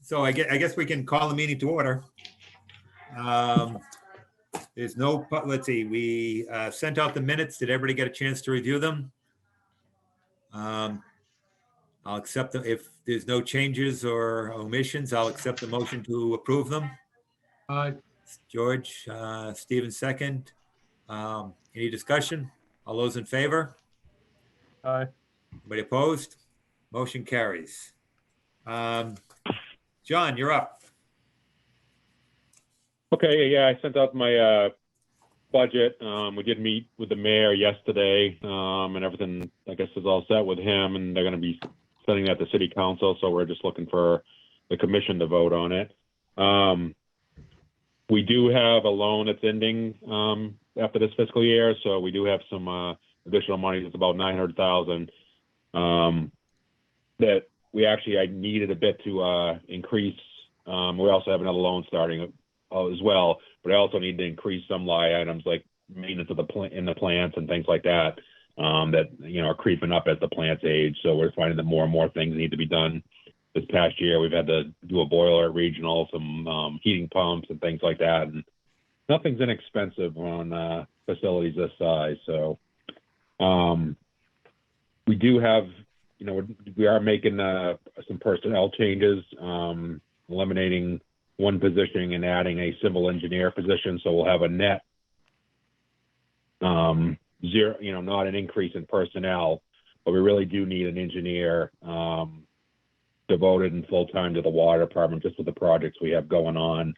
So I guess we can call the meeting to order. There's no, let's see, we sent out the minutes. Did everybody get a chance to review them? I'll accept them. If there's no changes or omissions, I'll accept the motion to approve them. George, Stephen second. Any discussion? All those in favor? Aye. Anybody opposed? Motion carries. John, you're up. Okay, yeah, I sent out my budget. We did meet with the mayor yesterday, and everything, I guess, is all set with him, and they're going to be sending that to city council, so we're just looking for the commission to vote on it. We do have a loan that's ending after this fiscal year, so we do have some additional money. It's about $900,000 that I needed a bit to increase. We also have another loan starting as well, but I also need to increase some line items like maintenance of the plants and things like that that are creeping up as the plants age. So we're finding that more and more things need to be done. This past year, we've had to do a boiler at regional, some heating pumps and things like that, and nothing's inexpensive on facilities this size. So we do have, we are making some personnel changes, eliminating one position and adding a civil engineer position. So we'll have a net zero, not an increase in personnel, but we really do need an engineer devoted and full-time to the water department, just with the projects we have going on.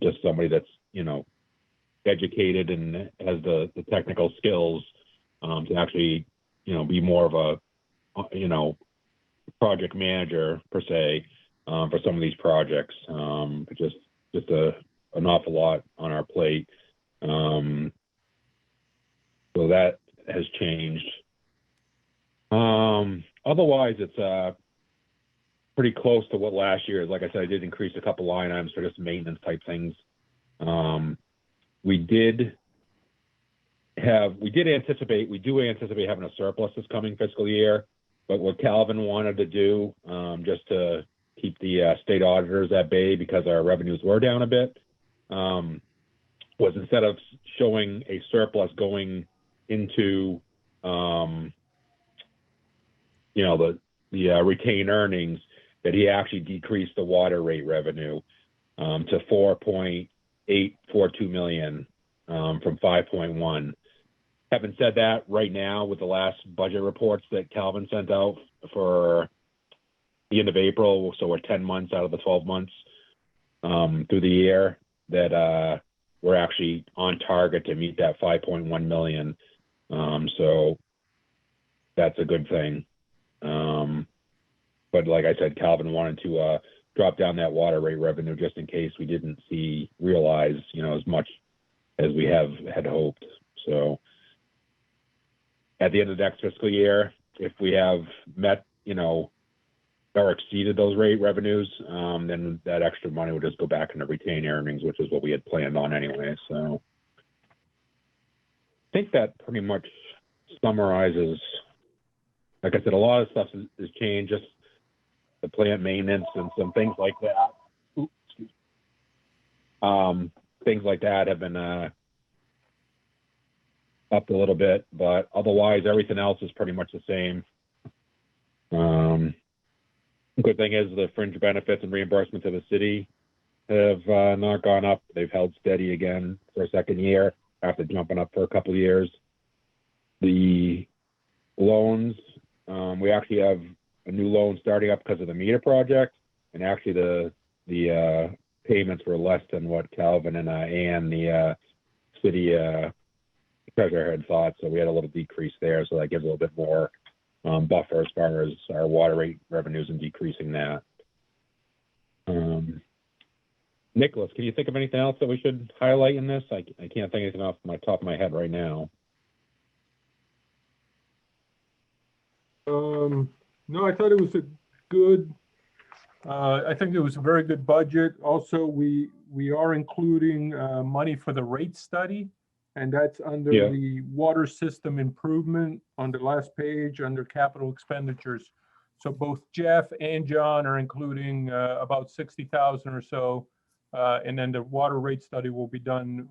Just somebody that's, educated and has the technical skills to actually, be more of a, project manager per se for some of these projects. Just an awful lot on our plate. So that has changed. Otherwise, it's pretty close to what last year is. Like I said, I did increase a couple line items for just maintenance type things. We do anticipate having a surplus this coming fiscal year, but what Calvin wanted to do, just to keep the state auditors at bay because our revenues were down a bit, was instead of showing a surplus going into, the retained earnings, that he actually decreased the water rate revenue to $4.842 million from 5.1. Having said that, right now with the last budget reports that Calvin sent out for the end of April, so we're 10 months out of the 12 months through the year, that we're actually on target to meet that 5.1 million. So that's a good thing. But like I said, Calvin wanted to drop down that water rate revenue just in case we didn't realize, as much as we had hoped. So at the end of the next fiscal year, if we have met, or exceeded those rate revenues, then that extra money would just go back into retained earnings, which is what we had planned on anyway. So I think that pretty much summarizes. Like I said, a lot of stuff has changed, just the plant maintenance and some things like that. Things like that have been upped a little bit, but otherwise everything else is pretty much the same. Good thing is the fringe benefits and reimbursement to the city have not gone up. They've held steady again for a second year after jumping up for a couple of years. The loans, we actually have a new loan starting up because of the meter project, and actually the payments were less than what Calvin and Ann, the city treasurer, had thought. So we had a little decrease there. So that gives a little bit more buffer as far as our water rate revenues and decreasing that. Nicholas, can you think of anything else that we should highlight in this? I can't think of anything off my top of my head right now. No, I thought it was a good, I think it was a very good budget. Also, we are including money for the rate study, and that's under the water system improvement on the last page under capital expenditures. So both Jeff and John are including about 60,000 or so. And then the water rate study will be done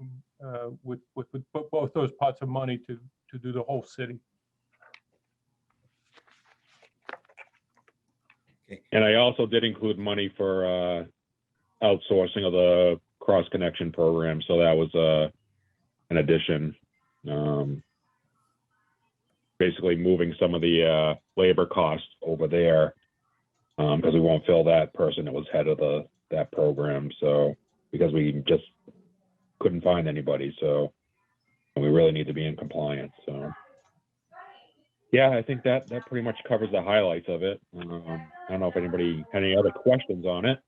with both those pots of money to do the whole city. And I also did include money for outsourcing of the cross connection program. So that was an addition. Basically moving some of the labor costs over there because we won't fill that person that was head of that program. So because we just couldn't find anybody. So we really need to be in compliance. So yeah, I think that pretty much covers the highlights of it. I don't know if anybody had any other questions on it.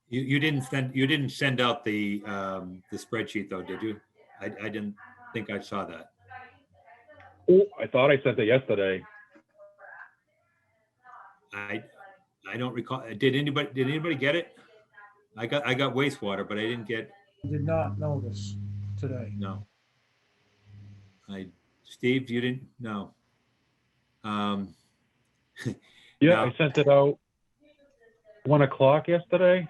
You didn't send out the spreadsheet though, did you? I didn't think I saw that. Oh, I thought I sent it yesterday. I don't recall. Did anybody get it? I got wastewater, but I didn't get. Did not notice today. No. Steve, you didn't? No. Yeah, Now- I sent it out 1 o'clock yesterday.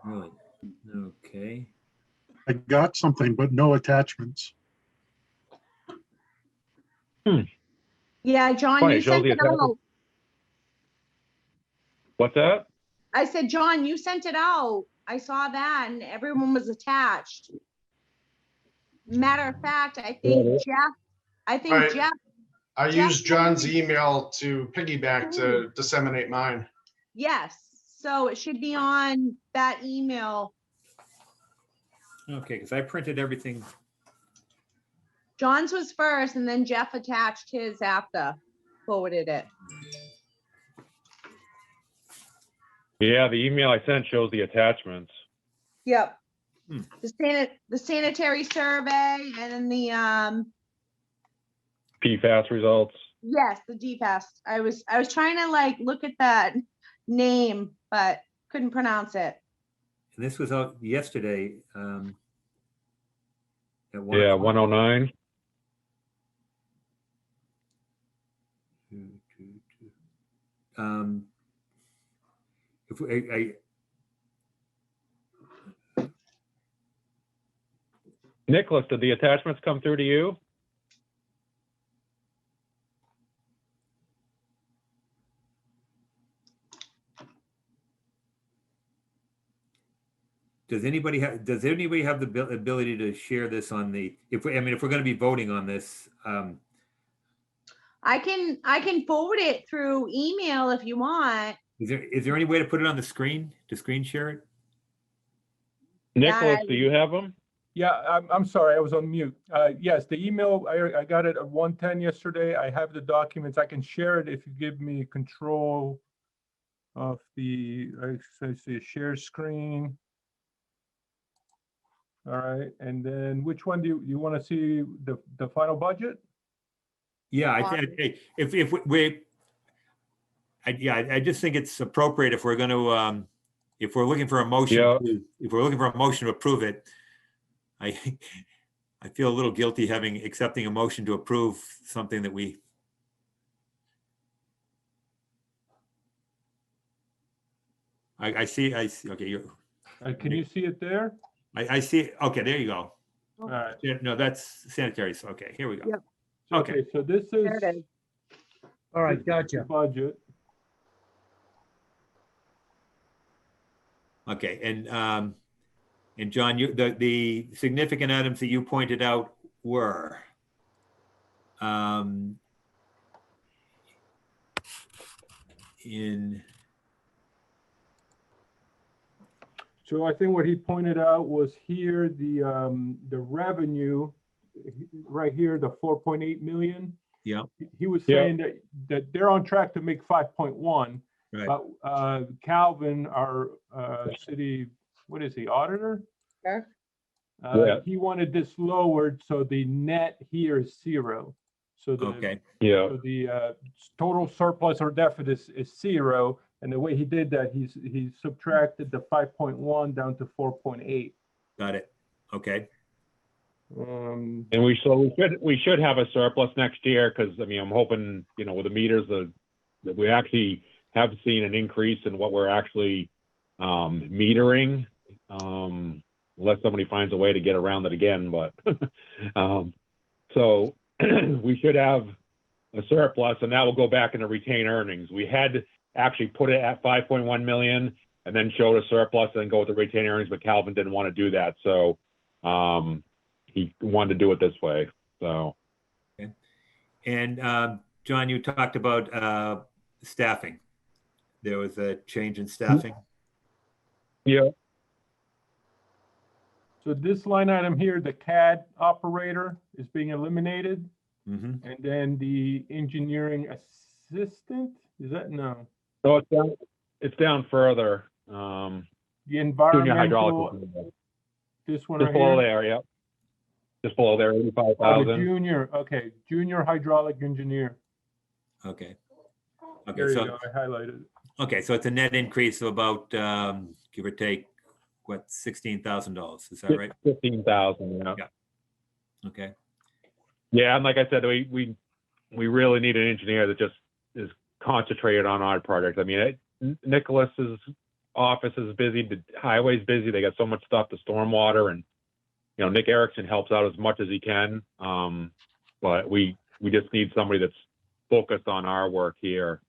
Really? Okay. I got something, but no attachments. Yeah, John, Funny, you it shows sent the it out. What's that? I said, John, you sent it out. I saw that and everyone was attached. Matter of fact, I think Yeah. Jeff, Right. Jeff, I Jeff used John's sent email to piggyback to disseminate mine. yes. So it should be on that email. Okay, because I printed everything. John's was first and then Jeff attached his after, forwarded it. Yeah, the email I sent shows the attachments. Yep. Hmm. The sanitary survey and then the, PFAS results. yes, the DPAS. I was trying to like look at that name, but couldn't pronounce it. And this was out yesterday. At 1 Yeah, o'clock. 109. If I Nicholas, did the attachments come through to you? does anybody have the ability to share this on the, if we're going to be voting on this, I can forward it through email if you want. is there any way to put it on the screen, to screen share it? Nicholas, do you have them? Yeah, I'm sorry, I was on mute. Yes, the email, I got it at 1:10 yesterday. I have the documents. I can share it if you give me control of the, I see a share screen. All right, and then which one do you want to see, the final budget? Yeah, I just think it's appropriate if we're going to, if we're looking for a motion, Yeah. if we're looking for a motion to approve it, I feel a little guilty accepting a motion to approve something that we. I see, okay, Can you see it there? I see, okay, there you go. All right. Yeah, no, that's sanitary, so, okay, here we go. Yep. Okay. So this is There it is. All right, the gotcha. budget. Okay, and John, the significant items that you pointed out were in. So I think what he pointed out was here, the revenue, right here, the 4.8 million. Yeah. He was Yeah. saying that they're on track to make 5.1. Right. But Calvin, our city, what is he, auditor? Sure. Yeah. He wanted this lowered, so the net here is 0. So Okay, Yeah. so the total surplus or deficit is 0. And the way he did that, he subtracted the 5.1 down to 4.8. got it. Okay, And we should have a surplus next year, because, I mean, I'm hoping, with the meters, that we actually have seen an increase in what we're actually metering, unless somebody finds a way to get around it again, but so we should have a surplus, and that will go back into retained earnings. We had actually put it at 5.1 million and then showed a surplus and then go with the retained earnings, but Calvin didn't want to do that, so he wanted to do it this way. So, Okay. And John, you talked about staffing. There was a change in staffing. yeah, So this line item here, the CAD operator is being eliminated, Mhm. and then the engineering assistant, is that, no? so it's down further. The Junior environmental, hydraulic, this one just right below here? there, yeah. Just below there, Oh, the 85,000. junior, okay, junior hydraulic engineer. Okay. There Okay, you so, go, I highlighted it. okay, so it's a net increase of about, give or take, what, $16,000, is that right? 15,000, yeah. Yeah. Okay, Yeah, and like I said, we really need an engineer that just is concentrated on our project. I mean, Nicholas's office is busy, the highway's busy. They got so much stuff, the stormwater, and Nick Erickson helps out as much as he can. But we just need somebody that's focused on our work here.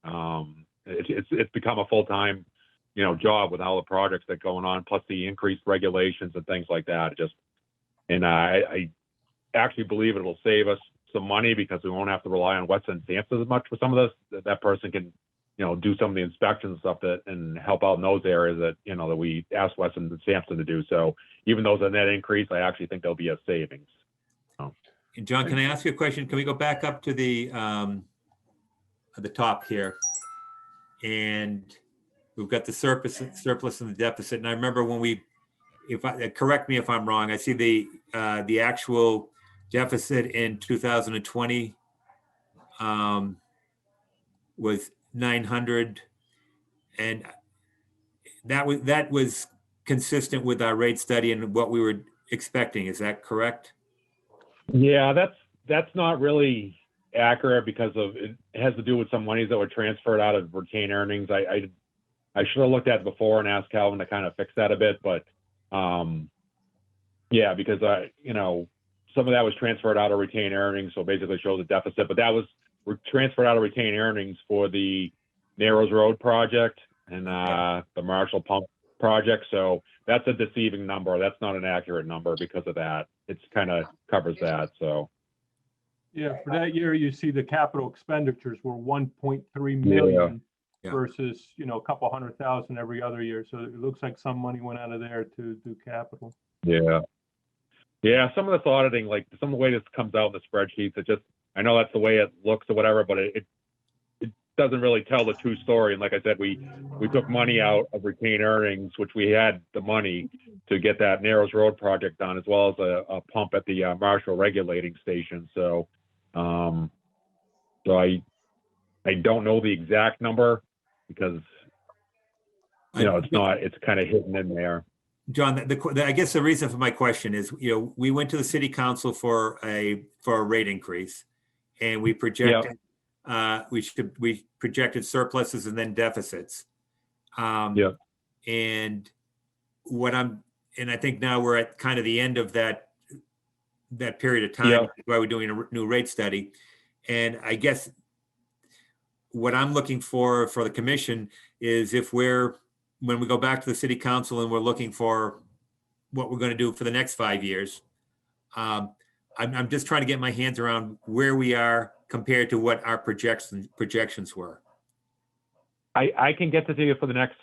It's become a full-time, job with all the projects that going on, plus the increased regulations and things like that. And I actually believe it'll save us some money, because we won't have to rely on Weston and Sampson as much for some of this. That person can, do some of the inspections and stuff and help out in those areas that, that we asked Weston and Sampson to do. So even though it's a net increase, I actually think there'll be a savings. and John, can I ask you a question? Can we go back up to the at the top here? And we've got the surplus and the deficit. And I remember when correct me if I'm wrong, I see the actual deficit in 2020 was 900, and that was consistent with our rate study and what we were expecting. Is that correct? Yeah, that's not really accurate, because it has to do with some monies that were transferred out of retained earnings. I should have looked at it before and asked Calvin to kind of fix that a bit, but yeah, because some of that was transferred out of retained earnings, so basically shows a deficit. But that was transferred out of retained earnings for the Narrows Road project and the Marshall Pump project. So that's a deceiving number. That's not an accurate number because of that. It's kind of covers that. So Yeah, for that year, you see the capital expenditures were 1.3 million Yeah. versus, a couple 100,000 every other year. So it looks like some money went out of there to do capital. yeah, some of this auditing, like some of the way this comes out in the spreadsheets, I know that's the way it looks or whatever, but it doesn't really tell the true story. And like I said, we took money out of retained earnings, which we had the money to get that Narrows Road project done, as well as a pump at the Marshall regulating station. So, I don't know the exact number, because it's kind of hidden in there. John, I guess the reason for my question is, we went to the city council for a rate increase, and we projected we projected surpluses and then deficits. And I think now we're at kind of the end of that period of time, which is why we're doing a new rate study. And I guess what I'm looking for the commission is, when we go back to the city council and we're looking for what we're going to do for the next 5 years, I'm just trying to get my hands around where we are compared to what our projections were. I can get to you for the next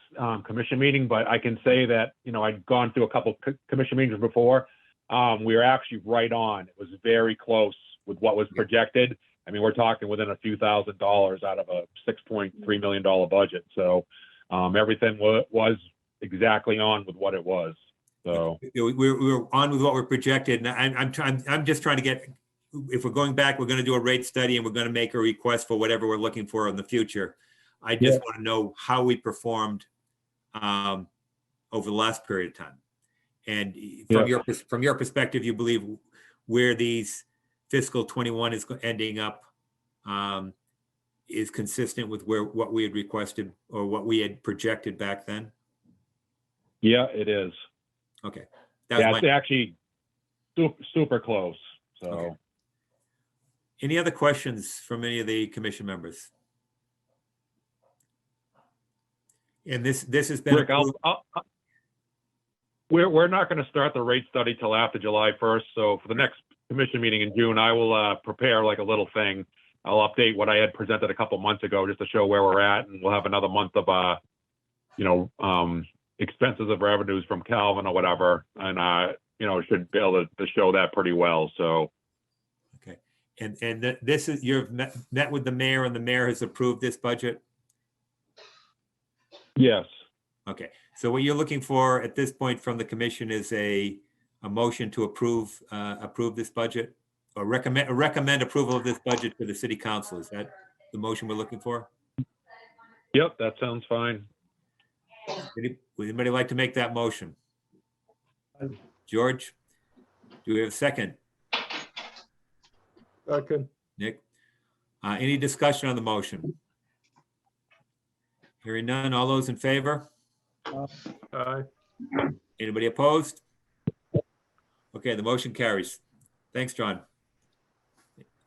commission meeting, but I can say that, I'd gone through a couple commission meetings before. We were actually right on. It was very close with what was projected. I mean, we're talking within a few $1,000s out of a $6.3 million budget. So everything was exactly on with what it was. So we're on with what we're projected. And I'm just trying to get, if we're going back, we're going to do a rate study and we're going to make a request for whatever we're looking for in the future. I just want to know how we performed over the last period of time. And from your perspective, you believe where these fiscal 21 is ending up is consistent with what we had requested or what we had projected back then? Yeah, it is. Okay. That was Yeah, my- it's actually super close. So. Okay. Any other questions from any of the commission members? And this has been Rick, we're not going to start the rate study till after July 1st. So for the next commission meeting in June, I will prepare like a little thing. I'll update what I had presented a couple months ago just to show where we're at, and we'll have another month of expenses of revenues from Calvin or whatever, and should be able to show that pretty well. So. Okay. And this is, you've met with the mayor, and the mayor has approved this budget? Yes. Okay, so what you're looking for at this point from the commission is a motion to approve this budget, or recommend approval of this budget to the city council. Is that the motion we're looking for? Yep, that sounds fine. Would anybody like to make that motion? George, do we have a second? Second. Nick, any discussion on the motion? Hearing none, all those in favor? Aye. Anybody opposed? Okay, the motion carries. Thanks, John.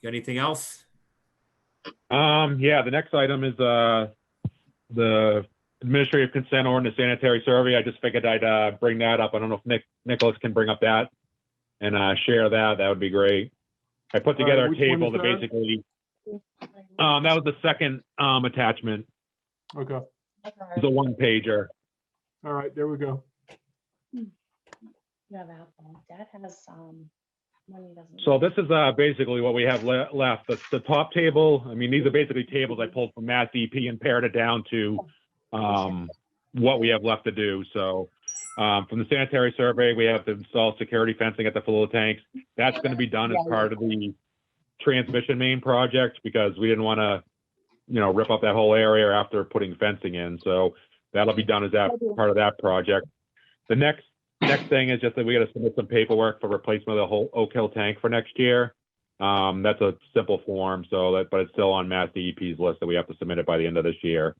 Got anything else? Yeah, the next item is the administrative consent order and the sanitary survey. I just figured I'd bring that up. I don't know if Nicholas can bring up that and share that. That would be great. I put together a which one table is that that? basically, that was the second attachment. Okay. It's a one pager. All right, there we go. You have Apple. Dad has money doesn't. So this is basically what we have left. The top table, I mean, these are basically tables I pulled from Mass DEP and pared it down to what we have left to do. So from the sanitary survey, we have to install security fencing at the flow tanks. That's going to be done as part of the transmission main project because we didn't want to, rip up that whole area after putting fencing in. So that'll be done as that part of that project. The next thing is just that we got to submit some paperwork for replacement of the whole Oak Hill tank for next year. That's a simple form, but it's still on Mass DEP's list that we have to submit it by the end of this year.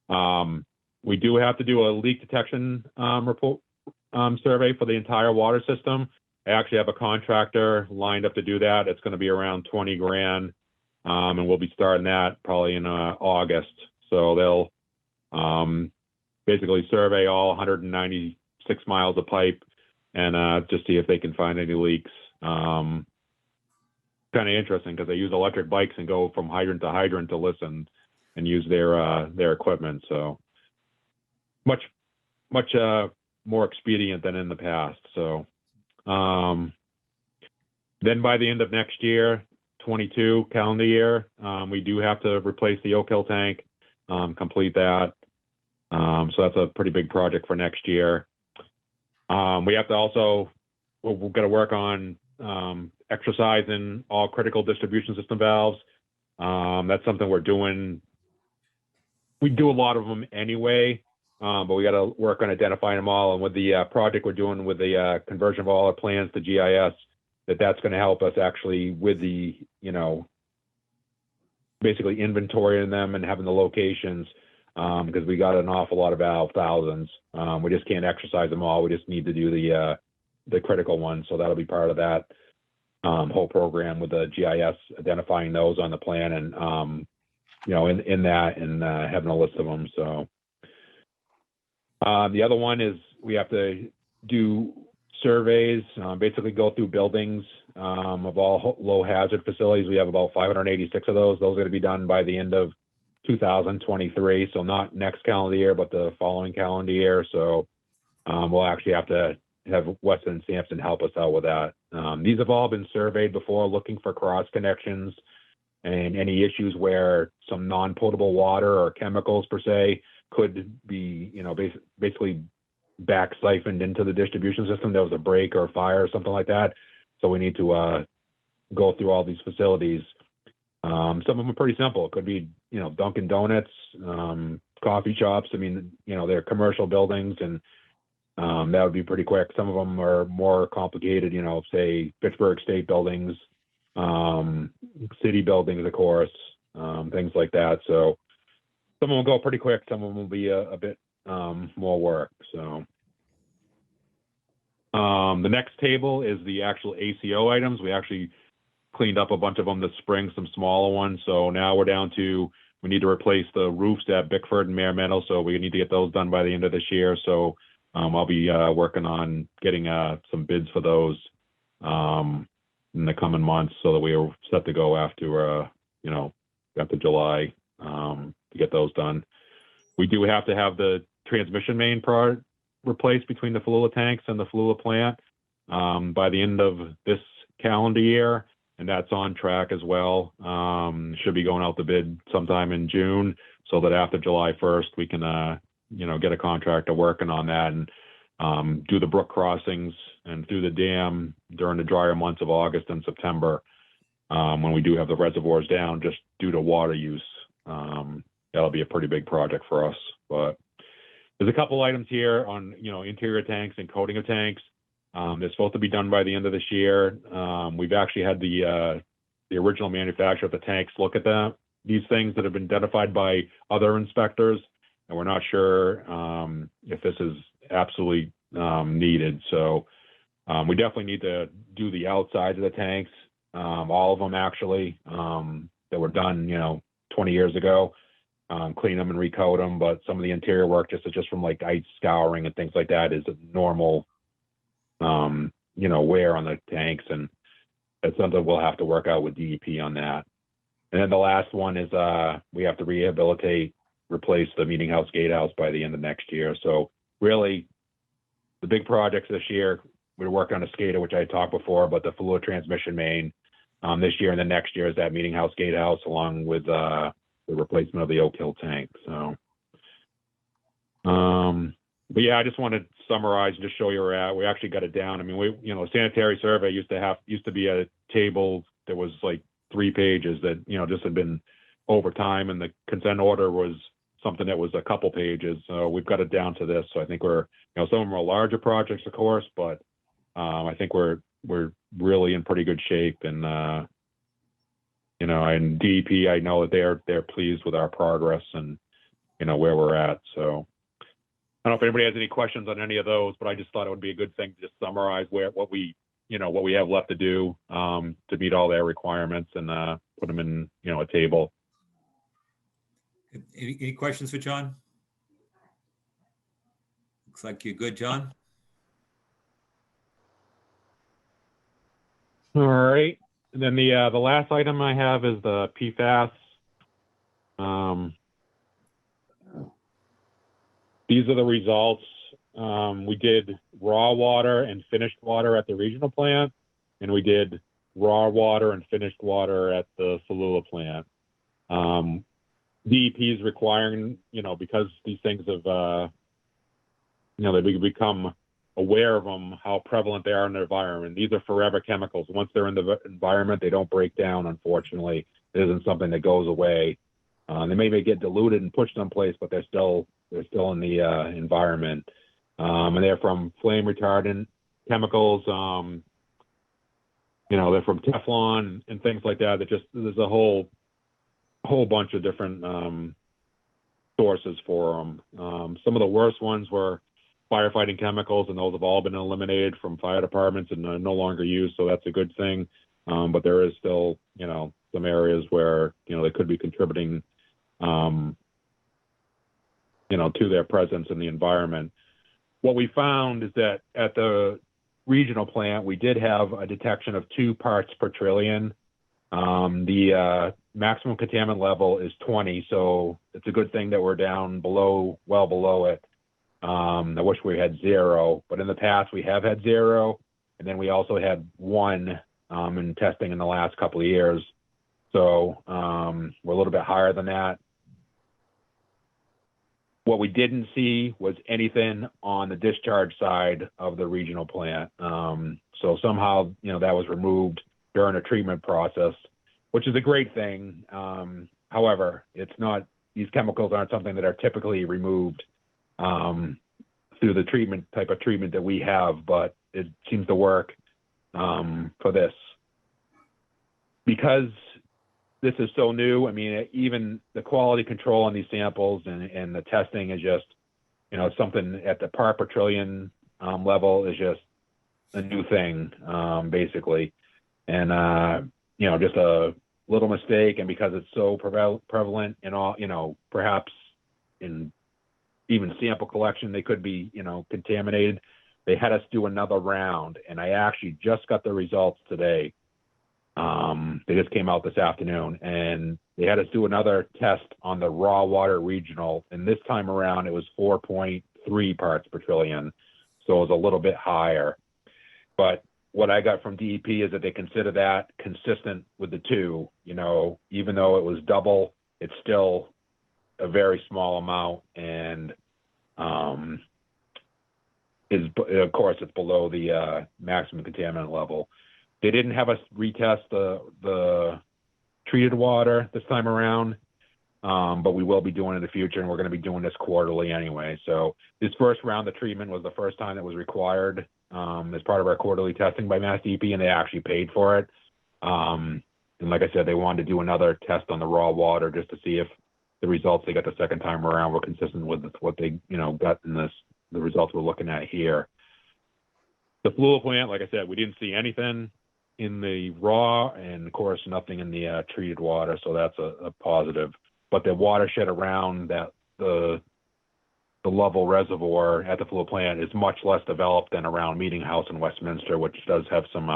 We do have to do a leak detection report survey for the entire water system. I actually have a contractor lined up to do that. It's going to be around 20 grand, and we'll be starting that probably in August. So they'll basically survey all 196 miles of pipe and just see if they can find any leaks. Kind of interesting because they use electric bikes and go from hydrant to hydrant to listen and use their equipment. So much more expedient than in the past. So then by the end of next year, 22 calendar year, we do have to replace the Oak Hill tank, complete that. So that's a pretty big project for next year. We have to also, we've got to work on exercising all critical distribution system valves. That's something we're doing. We do a lot of them anyway, but we got to work on identifying them all. And with the project we're doing with the conversion of all our plans to GIS, that's going to help us actually with the, basically inventorying them and having the locations, because we got an awful lot of valve thousands. We just can't exercise them all. We just need to do the critical ones. So that'll be part of that whole program with the GIS, identifying those on the plan and, in that and having a list of them. So the other one is we have to do surveys, basically go through buildings of all low hazard facilities. We have about 586 of those. Those are going to be done by the end of 2023. So not next calendar year, but the following calendar year. So we'll actually have to have Weston Sampson help us out with that. These have all been surveyed before, looking for cross connections and any issues where some non-potable water or chemicals per se could be, basically back siphoned into the distribution system. There was a break or a fire or something like that. So we need to go through all these facilities. Some of them are pretty simple. It could be, Dunkin' Donuts, coffee shops. I mean, they're commercial buildings and That would be pretty quick. Some of them are more complicated, you know, say Pittsburgh State buildings, city buildings, of course, things like that. So some of them will go pretty quick. Some of them will be a bit more work. So the next table is the actual ACO items. We actually cleaned up a bunch of them this spring, some smaller ones. So now we're down to, we need to replace the roofs at Bickford and Mare Meadow. So we need to get those done by the end of this year. So I'll be working on getting some bids for those in the coming months so that we are set to go after, you know, after July to get those done. We do have to have the transmission main replaced between the Falula tanks and the Falula plant by the end of this calendar year, and that's on track as well. Should be going out the bid sometime in June, so that after July 1st we can you know, get a contractor working on that and do the brook crossings and through the dam during the drier months of August and September when we do have the reservoirs down just due to water use. That'll be a pretty big project for us. But there's a couple items here on, you know, interior tanks and coating of tanks. They're supposed to be done by the end of this year. We've actually had the original manufacturer of the tanks look at these things that have been identified by other inspectors, and we're not sure if this is absolutely needed. So we definitely need to do the outsides of the tanks, all of them actually, that were done, you know, 20 years ago. Clean them and recoat them, but some of the interior work just from like ice scouring and things like that is a normal, you know, wear on the tanks, and it's something we'll have to work out with DEP on that. And then the last one is we have to replace the meeting house gatehouse by the end of next year. So really, the big projects this year, we're working on a SCADA, which I talked before, but the Falula transmission main this year, and the next year is that meeting house gatehouse along with the replacement of the Oak Hill tank. So, but yeah, I just want to summarize and just show you where we're at. We actually got it down. I mean, you know, sanitary survey used to be a table that was like 3 pages that, you know, just had been over time, and the consent order was something that was a couple pages. So we've got it down to this. So I think we're, you know, some of them are larger projects, of course, but I think we're really in pretty good shape. And you know, and DEP, I know that they're pleased with our progress and, you know, where we're at. So I don't know if anybody has any questions on any of those, but I just thought it would be a good thing to just summarize what we have left to do to meet all their requirements and put them in, you know, a table. Any questions for John? Looks like you're good, John. All right. And then the last item I have is the PFAS. These are the results. We did raw water and finished water at the regional plant, and we did raw water and finished water at the Falula plant. DEP is requiring, you know, because these things have, you know, they become aware of them, how prevalent they are in the environment. These are forever chemicals. Once they're in the environment, they don't break down, unfortunately. It isn't something that goes away. They may get diluted and pushed someplace, but they're still in the environment. And they're from flame retardant chemicals. You know, they're from Teflon and things like that. There's a whole bunch of different sources for them. Some of the worst ones were firefighting chemicals, and those have all been eliminated from fire departments and are no longer used. So that's a good thing. But there is still, you know, some areas where, you know, they could be contributing, you know, to their presence in the environment. What we found is that at the regional plant, we did have a detection of 2 parts per trillion. The maximum contaminant level is 20, so it's a good thing that we're down well below it. I wish we had 0, but in the past we have had 0, and then we also had 1 in testing in the last couple of years. So we're a little bit higher than that. What we didn't see was anything on the discharge side of the regional plant. So somehow, you know, that was removed during a treatment process, which is a great thing. However, these chemicals aren't something that are typically removed through the type of treatment that we have, but it seems to work for this. Because this is so new, I mean, even the quality control on these samples and the testing is just, something at the part per trillion level is just a new thing, basically. And, just a little mistake, and because it's so prevalent in all, perhaps in even sample collection, they could be, contaminated. They had us do another round, and I actually just got the results today. They just came out this afternoon, and they had us do another test on the raw water regional, and this time around it was 4.3 parts per trillion, so it was a little bit higher. But what I got from DEP is that they consider that consistent with the two. Even though it was double, it's still a very small amount, and of course it's below the maximum contaminant level. They didn't have us retest the treated water this time around, but we will be doing it in the future, and we're going to be doing this quarterly anyway. So this first round of treatment was the first time that was required as part of our quarterly testing by Mass DEP, and they actually paid for it. And like I said, they wanted to do another test on the raw water just to see if the results they got the second time around were consistent with what they got in the results we're looking at here. The fluid plant, like I said, we didn't see anything in the raw, and of course nothing in the treated water, so that's a positive. But the watershed around that the Lovell Reservoir at the fluid plant is much less developed than around Meeting House in Westminster, which does have some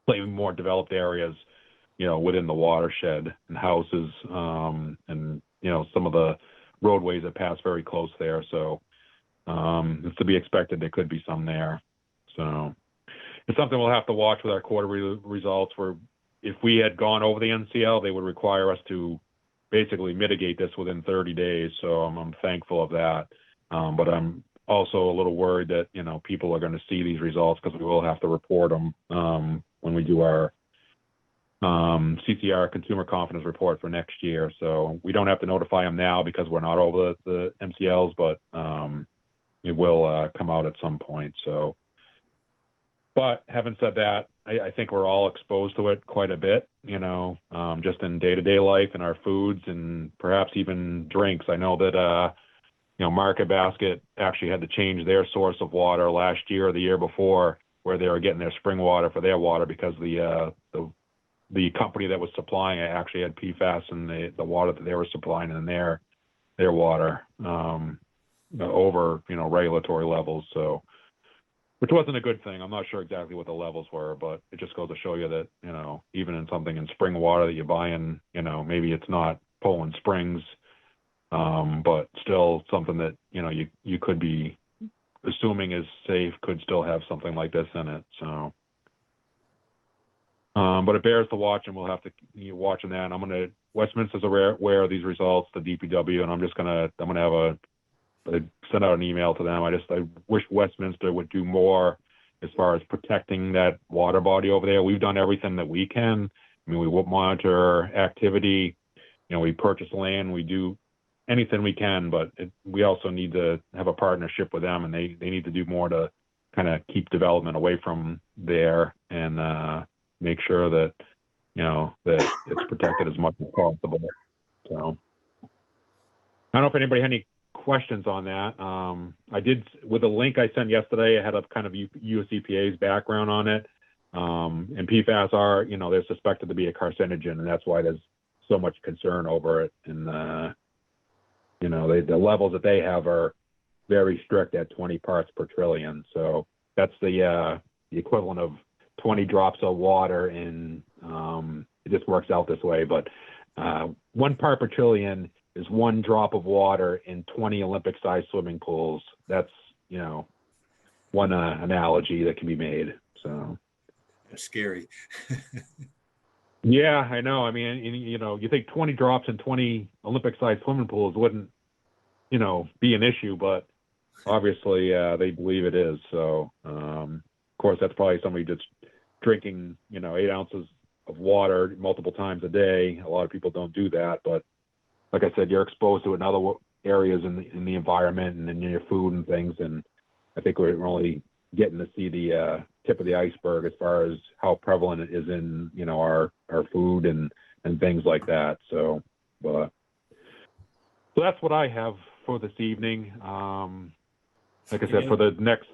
slightly more developed areas, within the watershed and houses, and some of the roadways that pass very close there. So it's to be expected there could be some there. So it's something we'll have to watch with our quarterly results, where if we had gone over the NCL, they would require us to basically mitigate this within 30 days. So I'm thankful of that. But I'm also a little worried that, people are going to see these results, because we will have to report them when we do our CCR Consumer Confidence Report for next year. So we don't have to notify them now because we're not over the MCLs, but it will come out at some point. So, but having said that, I think we're all exposed to it quite a bit, just in day-to-day life and our foods and perhaps even drinks. I know that, Market Basket actually had to change their source of water last year or the year before, where they were getting their spring water for their water because the company that was supplying it actually had PFAS in the water that they were supplying in their water over, regulatory levels. So, which wasn't a good thing. I'm not sure exactly what the levels were, but it just goes to show you that, even in something in spring water that you buy in, maybe it's not Poland Springs, but still something that, you could be assuming is safe, could still have something like this in it. So, but it bears to watch, and we'll have to keep watching that. And Westminster's aware of these results, the DPW, and I'm gonna send out an email to them. I wish Westminster would do more as far as protecting that water body over there. We've done everything that we can. I mean, we will monitor activity, we purchase land, we do anything we can, but we also need to have a partnership with them, and they need to do more to kind of keep development away from there and make sure that, that it's protected as much as possible. So I don't know if anybody had any questions on that. I did, with the link I sent yesterday, I had a kind of US EPA's background on it. And PFAS are, they're suspected to be a carcinogen, and that's why there's so much concern over it. And, the levels that they have are very strict at 20 parts per trillion. So that's the equivalent of 20 drops of water, and it just works out this way. But 1 part per trillion is 1 drop of water in 20 Olympic-sized swimming pools. That's, one analogy that can be made. So That's scary. yeah, I know. I mean, you think 20 drops in 20 Olympic-sized swimming pools wouldn't, be an issue, but obviously they believe it is. So, of course, that's probably somebody just drinking, 8 ounces of water multiple times a day. A lot of people don't do that, but like I said, you're exposed to another areas in the environment and in your food and things. And I think we're only getting to see the tip of the iceberg as far as how prevalent it is in, you know, our food and things like that. So, but so that's what I have for this evening. Like I said, for the next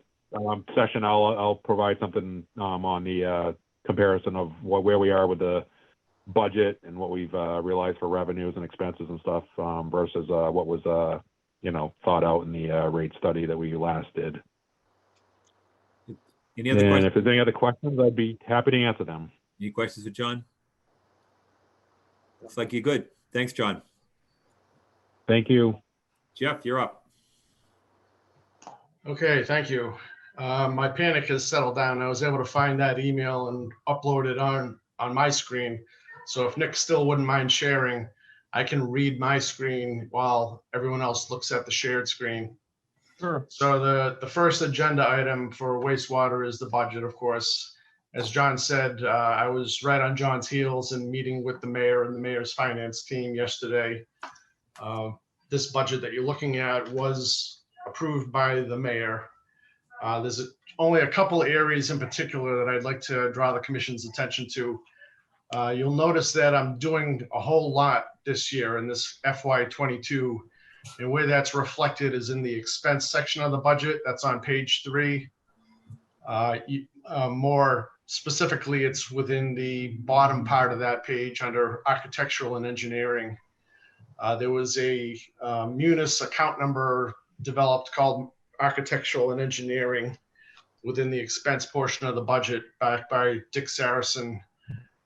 session, I'll provide something on the comparison of where we are with the budget and what we've realized for revenues and expenses and stuff versus what was you know, thought out in the rate study that we last did. Any other And questions? if there's any other questions, I'd be happy to answer them. Any questions for John? Looks like you're good. Thanks, John. Thank you. Jeff, you're up. Okay, thank you. My panic has settled down. I was able to find that email and upload it on my screen. So if Nick still wouldn't mind sharing, I can read my screen while everyone else looks at the shared screen. Sure. So the first agenda item for wastewater is the budget, of course. As John said, I was right on John's heels in meeting with the mayor and the mayor's finance team yesterday. This budget that you're looking at was approved by the mayor. There's only a couple areas in particular that I'd like to draw the commission's attention to. You'll notice that I'm doing a whole lot this year in this FY22. And where that's reflected is in the expense section of the budget. That's on page 3. More specifically, it's within the bottom part of that page under architectural and engineering. There was a Munis account number developed called architectural and engineering within the expense portion of the budget backed by Dick Saracen,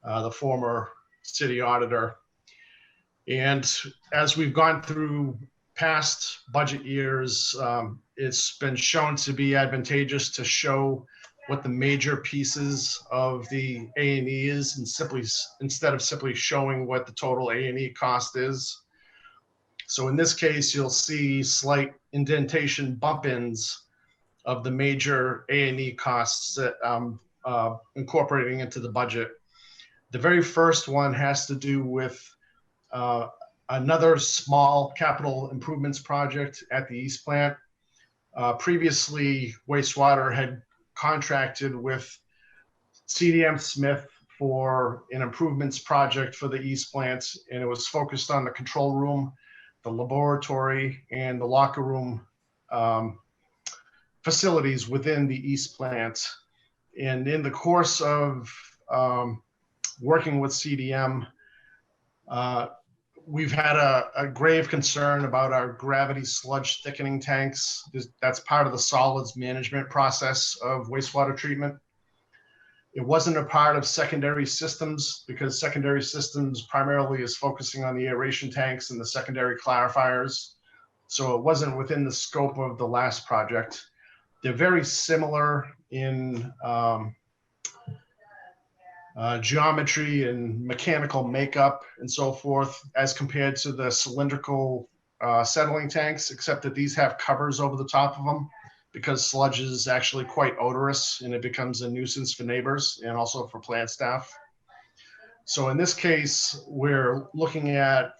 the former city auditor. And as we've gone through past budget years, it's been shown to be advantageous to show what the major pieces of the A&E is, and instead of simply showing what the total A&E cost is. So in this case, you'll see slight indentation bump-ins of the major A&E costs that I'm incorporating into the budget. The very first one has to do with another small capital improvements project at the East Plant. Previously, wastewater had contracted with CDM Smith for an improvements project for the East Plant, and it was focused on the control room, the laboratory, and the locker room facilities within the East Plant. And in the course of working with CDM, we've had a grave concern about our gravity sludge thickening tanks. That's part of the solids management process of wastewater treatment. It wasn't a part of secondary systems because secondary systems primarily is focusing on the aeration tanks and the secondary clarifiers. So it wasn't within the scope of the last project. They're very similar in geometry and mechanical makeup and so forth as compared to the cylindrical settling tanks, except that these have covers over the top of them because sludge is actually quite odorous and it becomes a nuisance for neighbors and also for plant staff. So in this case, we're looking at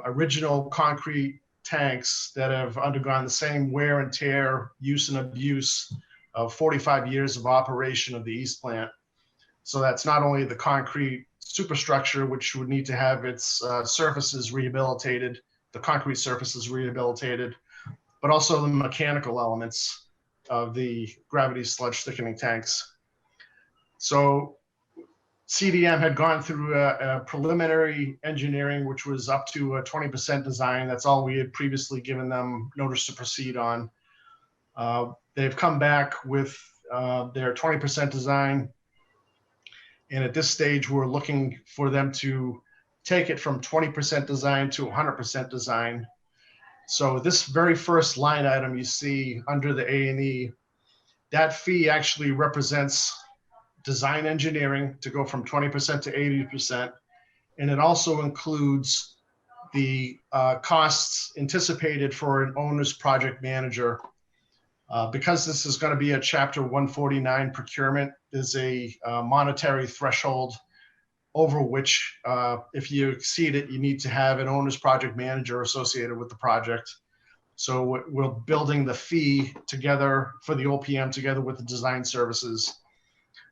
original concrete tanks that have undergone the same wear and tear, use and abuse of 45 years of operation of the East Plant. So that's not only the concrete superstructure, which would need to have its surfaces rehabilitated, the concrete surfaces rehabilitated, but also the mechanical elements of the gravity sludge thickening tanks. So CDM had gone through a preliminary engineering, which was up to a 20% design. That's all we had previously given them notice to proceed on. They've come back with their 20% design. And at this stage, we're looking for them to take it from 20% design to 100% design. So this very first line item you see under the A&E, that fee actually represents design engineering to go from 20% to 80%. And it also includes the costs anticipated for an owner's project manager. Because this is going to be a Chapter 149 procurement, there's a monetary threshold over which, if you exceed it, you need to have an owner's project manager associated with the project. So we're building the fee together for the OPM together with the design services.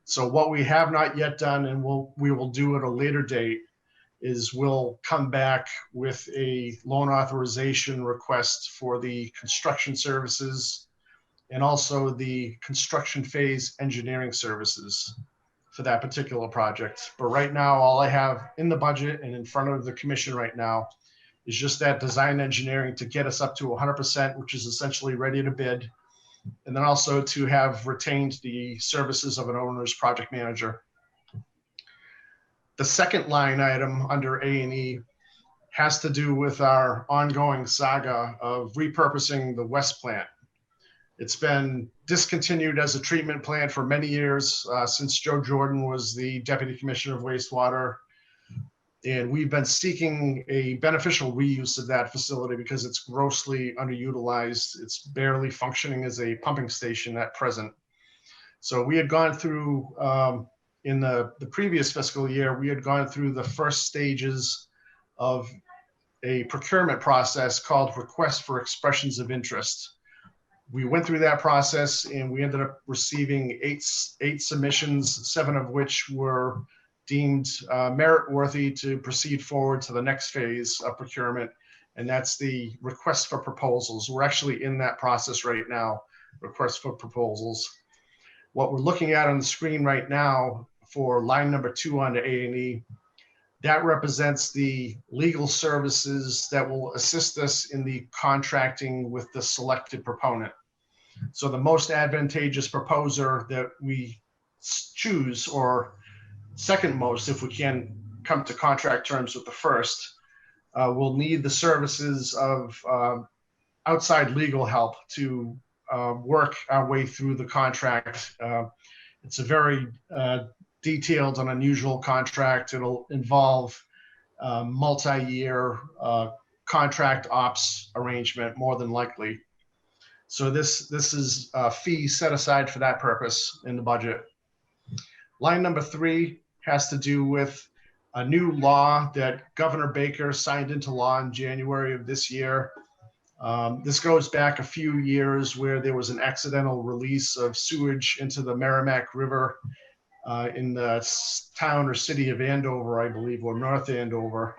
So what we have not yet done, and we will do at a later date, is we'll come back with a loan authorization request for the construction services and also the construction phase engineering services for that particular project. But right now, all I have in the budget and in front of the commission right now is just that design engineering to get us up to 100%, which is essentially ready to bid. And then also to have retained the services of an owner's project manager. The second line item under A&E has to do with our ongoing saga of repurposing the West plant. It's been discontinued as a treatment plant for many years, since Joe Jordan was the Deputy Commissioner of Wastewater. And we've been seeking a beneficial reuse of that facility because it's grossly underutilized. It's barely functioning as a pumping station at present. So we had gone through, in the previous fiscal year, we had gone through the first stages of a procurement process called Request for Expressions of Interest. We went through that process and we ended up receiving eight submissions, 7 of which were deemed merit-worthy to proceed forward to the next phase of procurement, and that's the request for proposals. We're actually in that process right now, request for proposals. What we're looking at on the screen right now for line number 2 under A&E, that represents the legal services that will assist us in the contracting with the selected proponent. So the most advantageous proposer that we choose, or second most, if we can come to contract terms with the first, will need the services of outside legal help to work our way through the contract. It's a very detailed and unusual contract. It'll involve multi-year contract ops arrangement, more than likely. So this is a fee set aside for that purpose in the budget. Line number 3 has to do with a new law that Governor Baker signed into law in January of this year. This goes back a few years where there was an accidental release of sewage into the Merrimack River in the town or city of Andover, I believe, or North Andover.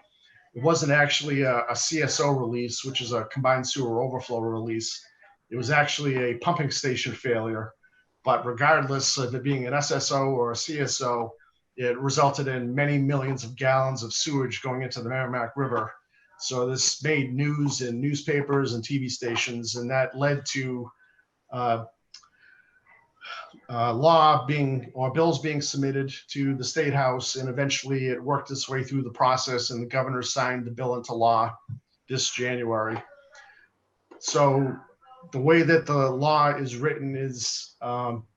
It wasn't actually a CSO release, which is a combined sewer overflow release. It was actually a pumping station failure. But regardless of it being an SSO or a CSO, it resulted in many millions of gallons of sewage going into the Merrimack River. So this made news in newspapers and TV stations, and that led to bills being submitted to the State House, and eventually it worked its way through the process, and the governor signed the bill into law this January. So the way that the law is written is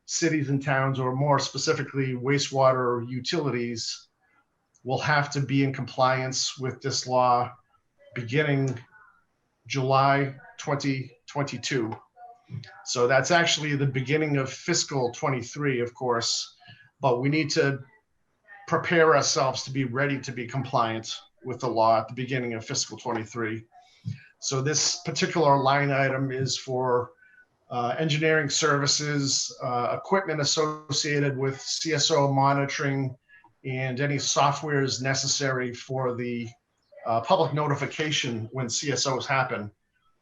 cities and towns, or more specifically wastewater utilities, will have to be in compliance with this law beginning July 2022. So that's actually the beginning of fiscal 23, of course, but we need to prepare ourselves to be ready to be compliant with the law at the beginning of fiscal 23. So this particular line item is for engineering services, equipment associated with CSO monitoring, and any softwares necessary for the public notification when CSOs happen.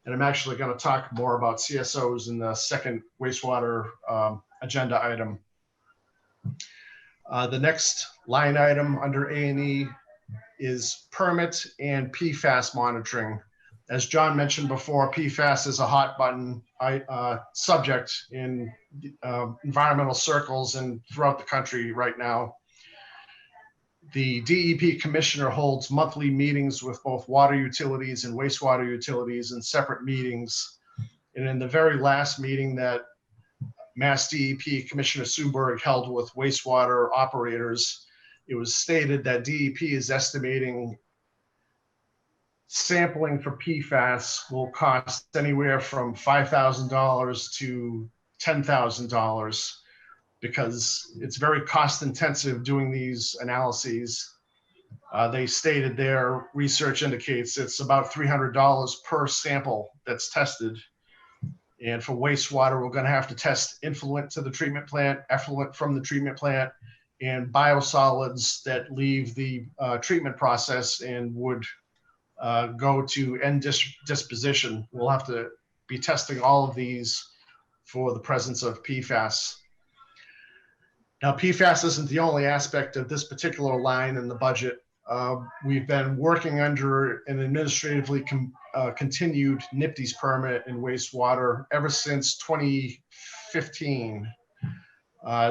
And I'm actually going to talk more about CSOs in the second wastewater agenda item. The next line item under A&E is permit and PFAS monitoring. As John mentioned before, PFAS is a hot button subject in environmental circles and throughout the country right now. The DEP commissioner holds monthly meetings with both water utilities and wastewater utilities in separate meetings. And in the very last meeting that Mass DEP Commissioner Suberg held with wastewater operators, it was stated that DEP is estimating sampling for PFAS will cost anywhere from $5,000 to $10,000 because it's very cost intensive doing these analyses. They stated their research indicates it's about $300 per sample that's tested. And for wastewater, we're going to have to test influent to the treatment plant, effluent from the treatment plant, and biosolids that leave the treatment process and would go to end disposition. We'll have to be testing all of these for the presence of PFAS. Now, PFAS isn't the only aspect of this particular line in the budget. We've been working under an administratively continued NIPDES permit in wastewater ever since 2015.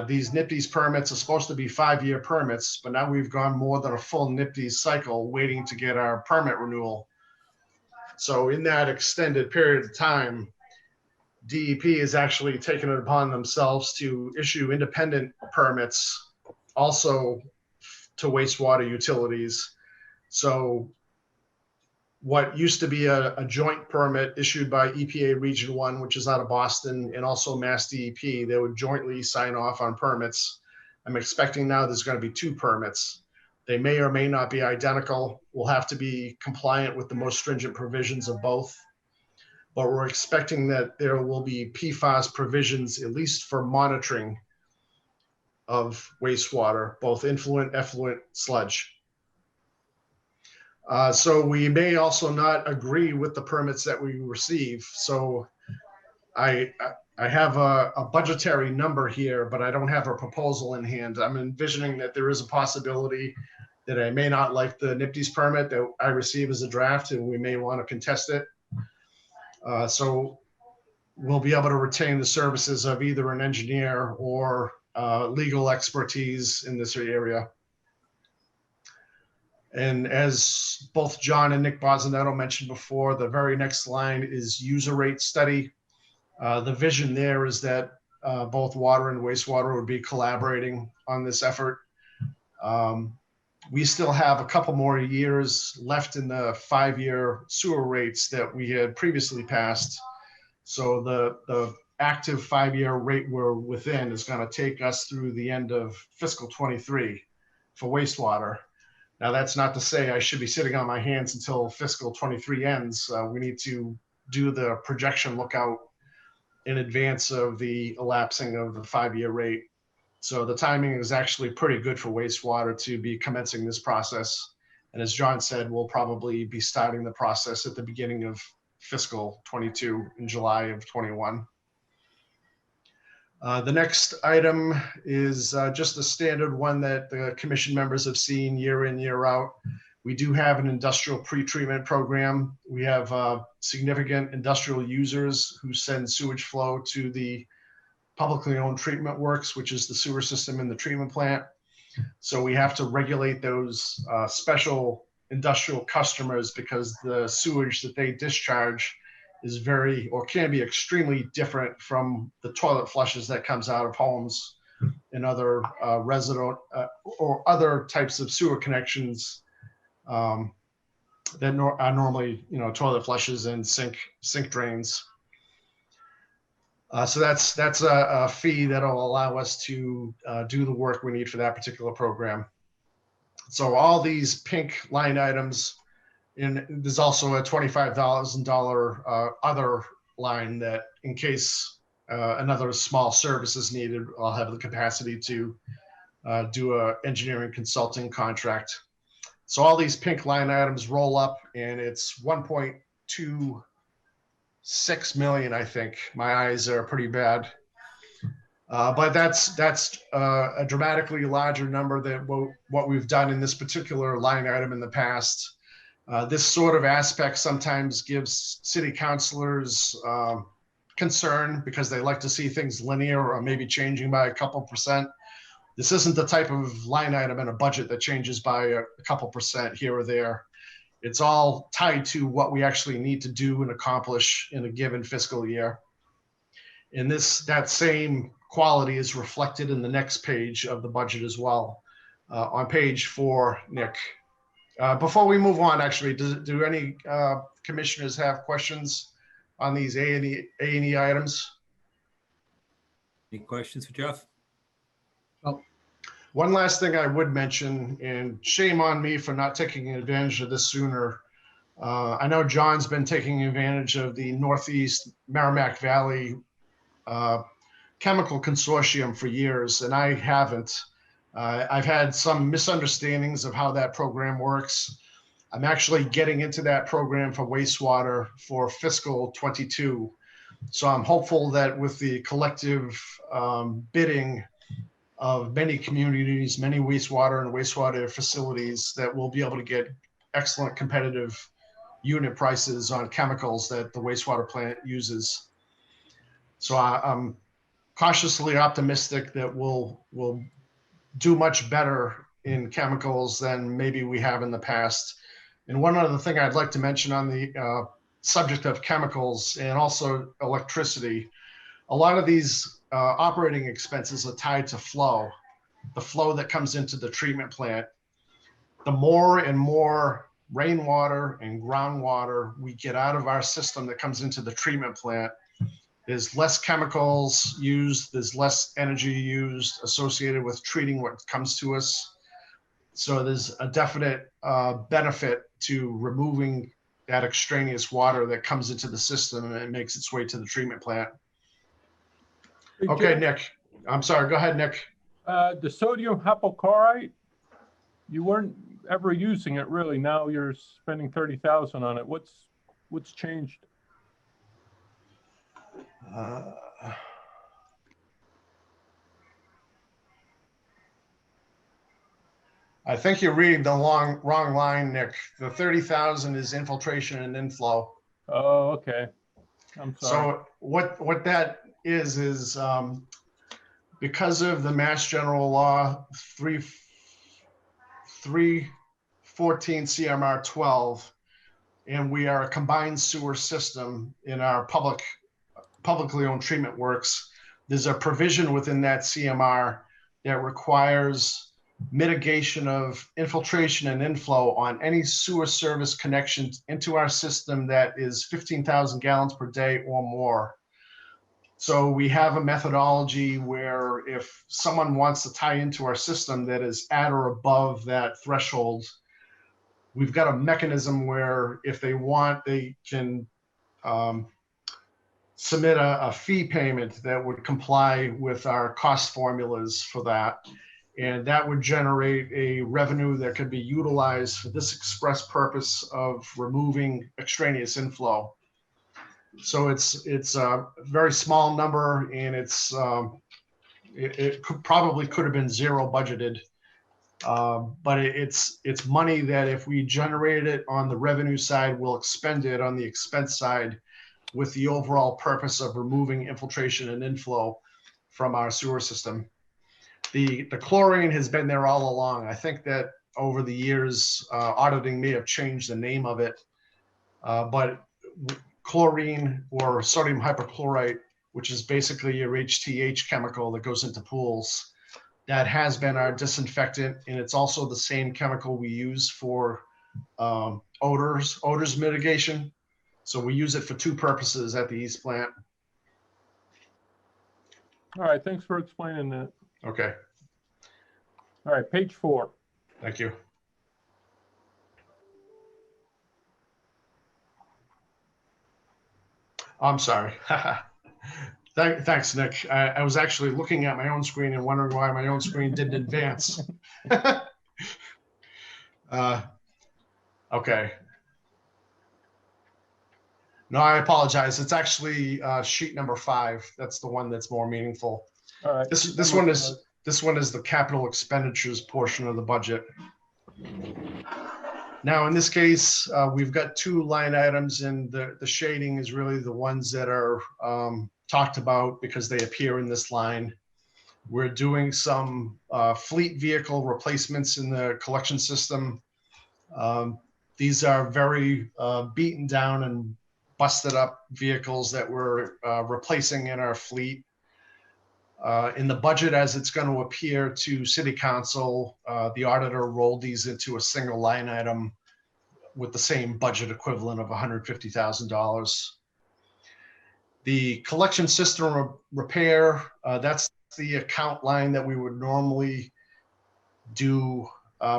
These NIPDES permits are supposed to be 5-year permits, but now we've gone more than a full NIPDES cycle waiting to get our permit renewal. So in that extended period of time, DEP has actually taken it upon themselves to issue independent permits also to wastewater utilities. So what used to be a joint permit issued by EPA Region 1, which is out of Boston, and also Mass DEP, they would jointly sign off on permits. I'm expecting now there's going to be 2 permits. They may or may not be identical. We'll have to be compliant with the most stringent provisions of both. But we're expecting that there will be PFAS provisions, at least for monitoring of wastewater, both influent, effluent, sludge. So we may also not agree with the permits that we receive. So I have a budgetary number here, but I don't have a proposal in hand. I'm envisioning that there is a possibility that I may not like the NIPDES permit that I receive as a draft, and we may want to contest it. So we'll be able to retain the services of either an engineer or legal expertise in this area. And as both John and Nick Bosanetto mentioned before, the very next line is user rate study. The vision there is that both water and wastewater would be collaborating on this effort. We still have a couple more years left in the 5-year sewer rates that we had previously passed. So the active 5-year rate we're within is going to take us through the end of fiscal 23 for wastewater. Now, that's not to say I should be sitting on my hands until fiscal 23 ends. We need to do the projection lookout in advance of the elapsing of the 5-year rate. So the timing is actually pretty good for wastewater to be commencing this process. And as John said, we'll probably be starting the process at the beginning of fiscal 22 in July of 21. The next item is just a standard one that the commission members have seen year in, year out. We do have an industrial pretreatment program. We have significant industrial users who send sewage flow to the publicly owned treatment works, which is the sewer system in the treatment plant. So we have to regulate those special industrial customers because the sewage that they discharge is very, or can be extremely different from the toilet flushes that comes out of homes and other resident or other types of sewer connections that are normally, toilet flushes and sink drains. So that's a fee that'll allow us to do the work we need for that particular program. So all these pink line items, and there's also a $25,000 other line that in case another small service is needed, I'll have the capacity to do a engineering consulting contract. So all these pink line items roll up and it's 1.26 million, I think. My eyes are pretty bad. But that's a dramatically larger number than what we've done in this particular line item in the past. This sort of aspect sometimes gives city councilors concern because they like to see things linear or maybe changing by a couple percent. This isn't the type of line item in a budget that changes by a couple percent here or there. It's all tied to what we actually need to do and accomplish in a given fiscal year. And that same quality is reflected in the next page of the budget as well. On page 4, Nick. Before we move on, actually, do any commissioners have questions on these A&E items? Any questions for Jeff? One last thing I would mention, and shame on me for not taking advantage of this sooner. I know John's been taking advantage of the Northeast Merrimack Valley Chemical Consortium for years, and I haven't. I've had some misunderstandings of how that program works. I'm actually getting into that program for wastewater for fiscal 22. So I'm hopeful that with the collective bidding of many communities, many wastewater and wastewater facilities, that we'll be able to get excellent competitive unit prices on chemicals that the wastewater plant uses. So I'm cautiously optimistic that we'll do much better in chemicals than maybe we have in the past. And one other thing I'd like to mention on the subject of chemicals and also electricity, a lot of these operating expenses are tied to flow, the flow that comes into the treatment plant. The more and more rainwater and groundwater we get out of our system that comes into the treatment plant, there's less chemicals used, there's less energy used associated with treating what comes to us. So there's a definite benefit to removing that extraneous water that comes into the system and it makes its way to the treatment plant. Hey, Okay, Jay, Nick. I'm sorry. Go ahead, Nick. The sodium hypochlorite, you weren't ever using it really. Now you're spending 30,000 on it. What's changed? I think you're reading the wrong line, Nick. The 30,000 is infiltration and inflow. Oh, okay. I'm sorry. So what that is because of the Mass General Law 314 CMR 12, and we are a combined sewer system in our publicly owned treatment works, there's a provision within that CMR that requires mitigation of infiltration and inflow on any sewer service connection into our system that is 15,000 gallons per day or more. So we have a methodology where if someone wants to tie into our system that is at or above that threshold, we've got a mechanism where if they want, they can submit a fee payment that would comply with our cost formulas for that. And that would generate a revenue that could be utilized for this express purpose of removing extraneous inflow. So it's a very small number, and it probably could have been zero budgeted, but it's money that if we generate it on the revenue side, we'll expend it on the expense side, with the overall purpose of removing infiltration and inflow from our sewer system. The chlorine has been there all along. I think that over the years, auditing may have changed the name of it, but chlorine or sodium hypochlorite, which is basically your HTH chemical that goes into pools, that has been our disinfectant, and it's also the same chemical we use for odors mitigation. So we use it for two purposes at the East plant. All right, thanks for explaining that. Okay, All right, page 4. thank you. I'm sorry. Thanks, Nick. I was actually looking at my own screen and wondering why my own screen didn't advance. Okay. No, I apologize. It's actually sheet number 5. That's the one that's more meaningful. All right. This one is the capital expenditures portion of the budget. Now, in this case, we've got 2 line items, and the shading is really the ones that are talked about because they appear in this line. We're doing some fleet vehicle replacements in the collection system. These are very beaten down and busted up vehicles that we're replacing in our fleet. In the budget, as it's going to appear to City Council, the auditor rolled these into a single line item with the same budget equivalent of $150,000. The collection system repair, that's the account line that we would normally do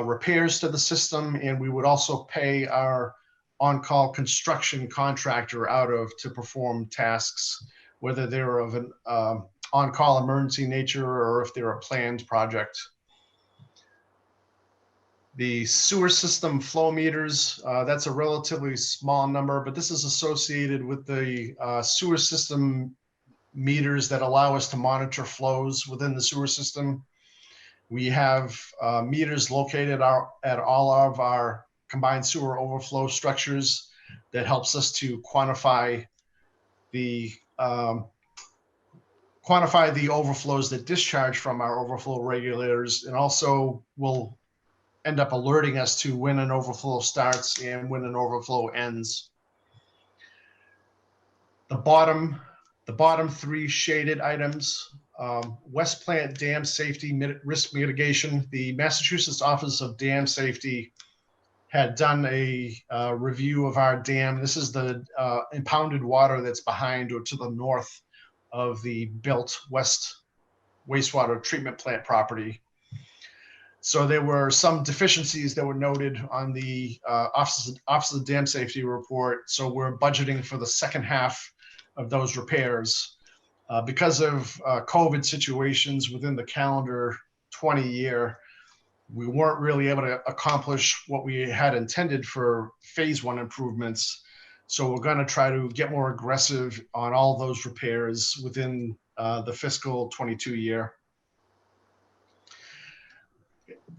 repairs to the system, and we would also pay our on-call construction contractor out of to perform tasks, whether they're of an on-call emergency nature or if they're a planned project. The sewer system flow meters, that's a relatively small number, but this is associated with the sewer system meters that allow us to monitor flows within the sewer system. We have meters located at all of our combined sewer overflow structures that helps us to quantify the overflows that discharge from our overflow regulators, and also will end up alerting us to when an overflow starts and when an overflow ends. The bottom three shaded items, West Plant Dam Safety Risk Mitigation. The Massachusetts Office of Dam Safety had done a review of our dam. This is the impounded water that's behind or to the north of the built wastewater treatment plant property. So there were some deficiencies that were noted on the Office of Dam Safety report. So we're budgeting for the second half of those repairs. Because of COVID situations within the calendar 20 year, we weren't really able to accomplish what we had intended for phase one improvements. So we're going to try to get more aggressive on all those repairs within the fiscal 22 year.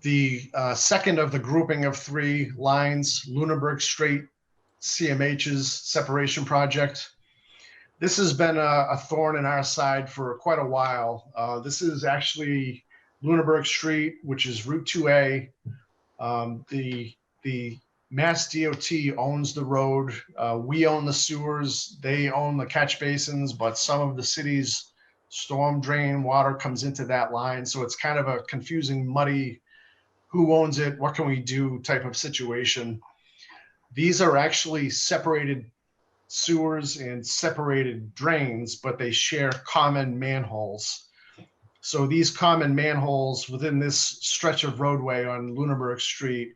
The second of the grouping of three lines, Lunenburg Street CMH's separation project. This has been a thorn in our side for quite a while. This is actually Lunenburg Street, which is Route 2A. The Mass DOT owns the road. We own the sewers. They own the catch basins, but some of the city's storm drain water comes into that line. So it's kind of a confusing, muddy, who owns it, what can we do type of situation. These are actually separated sewers and separated drains, but they share common manholes. So these common manholes within this stretch of roadway on Lunenburg Street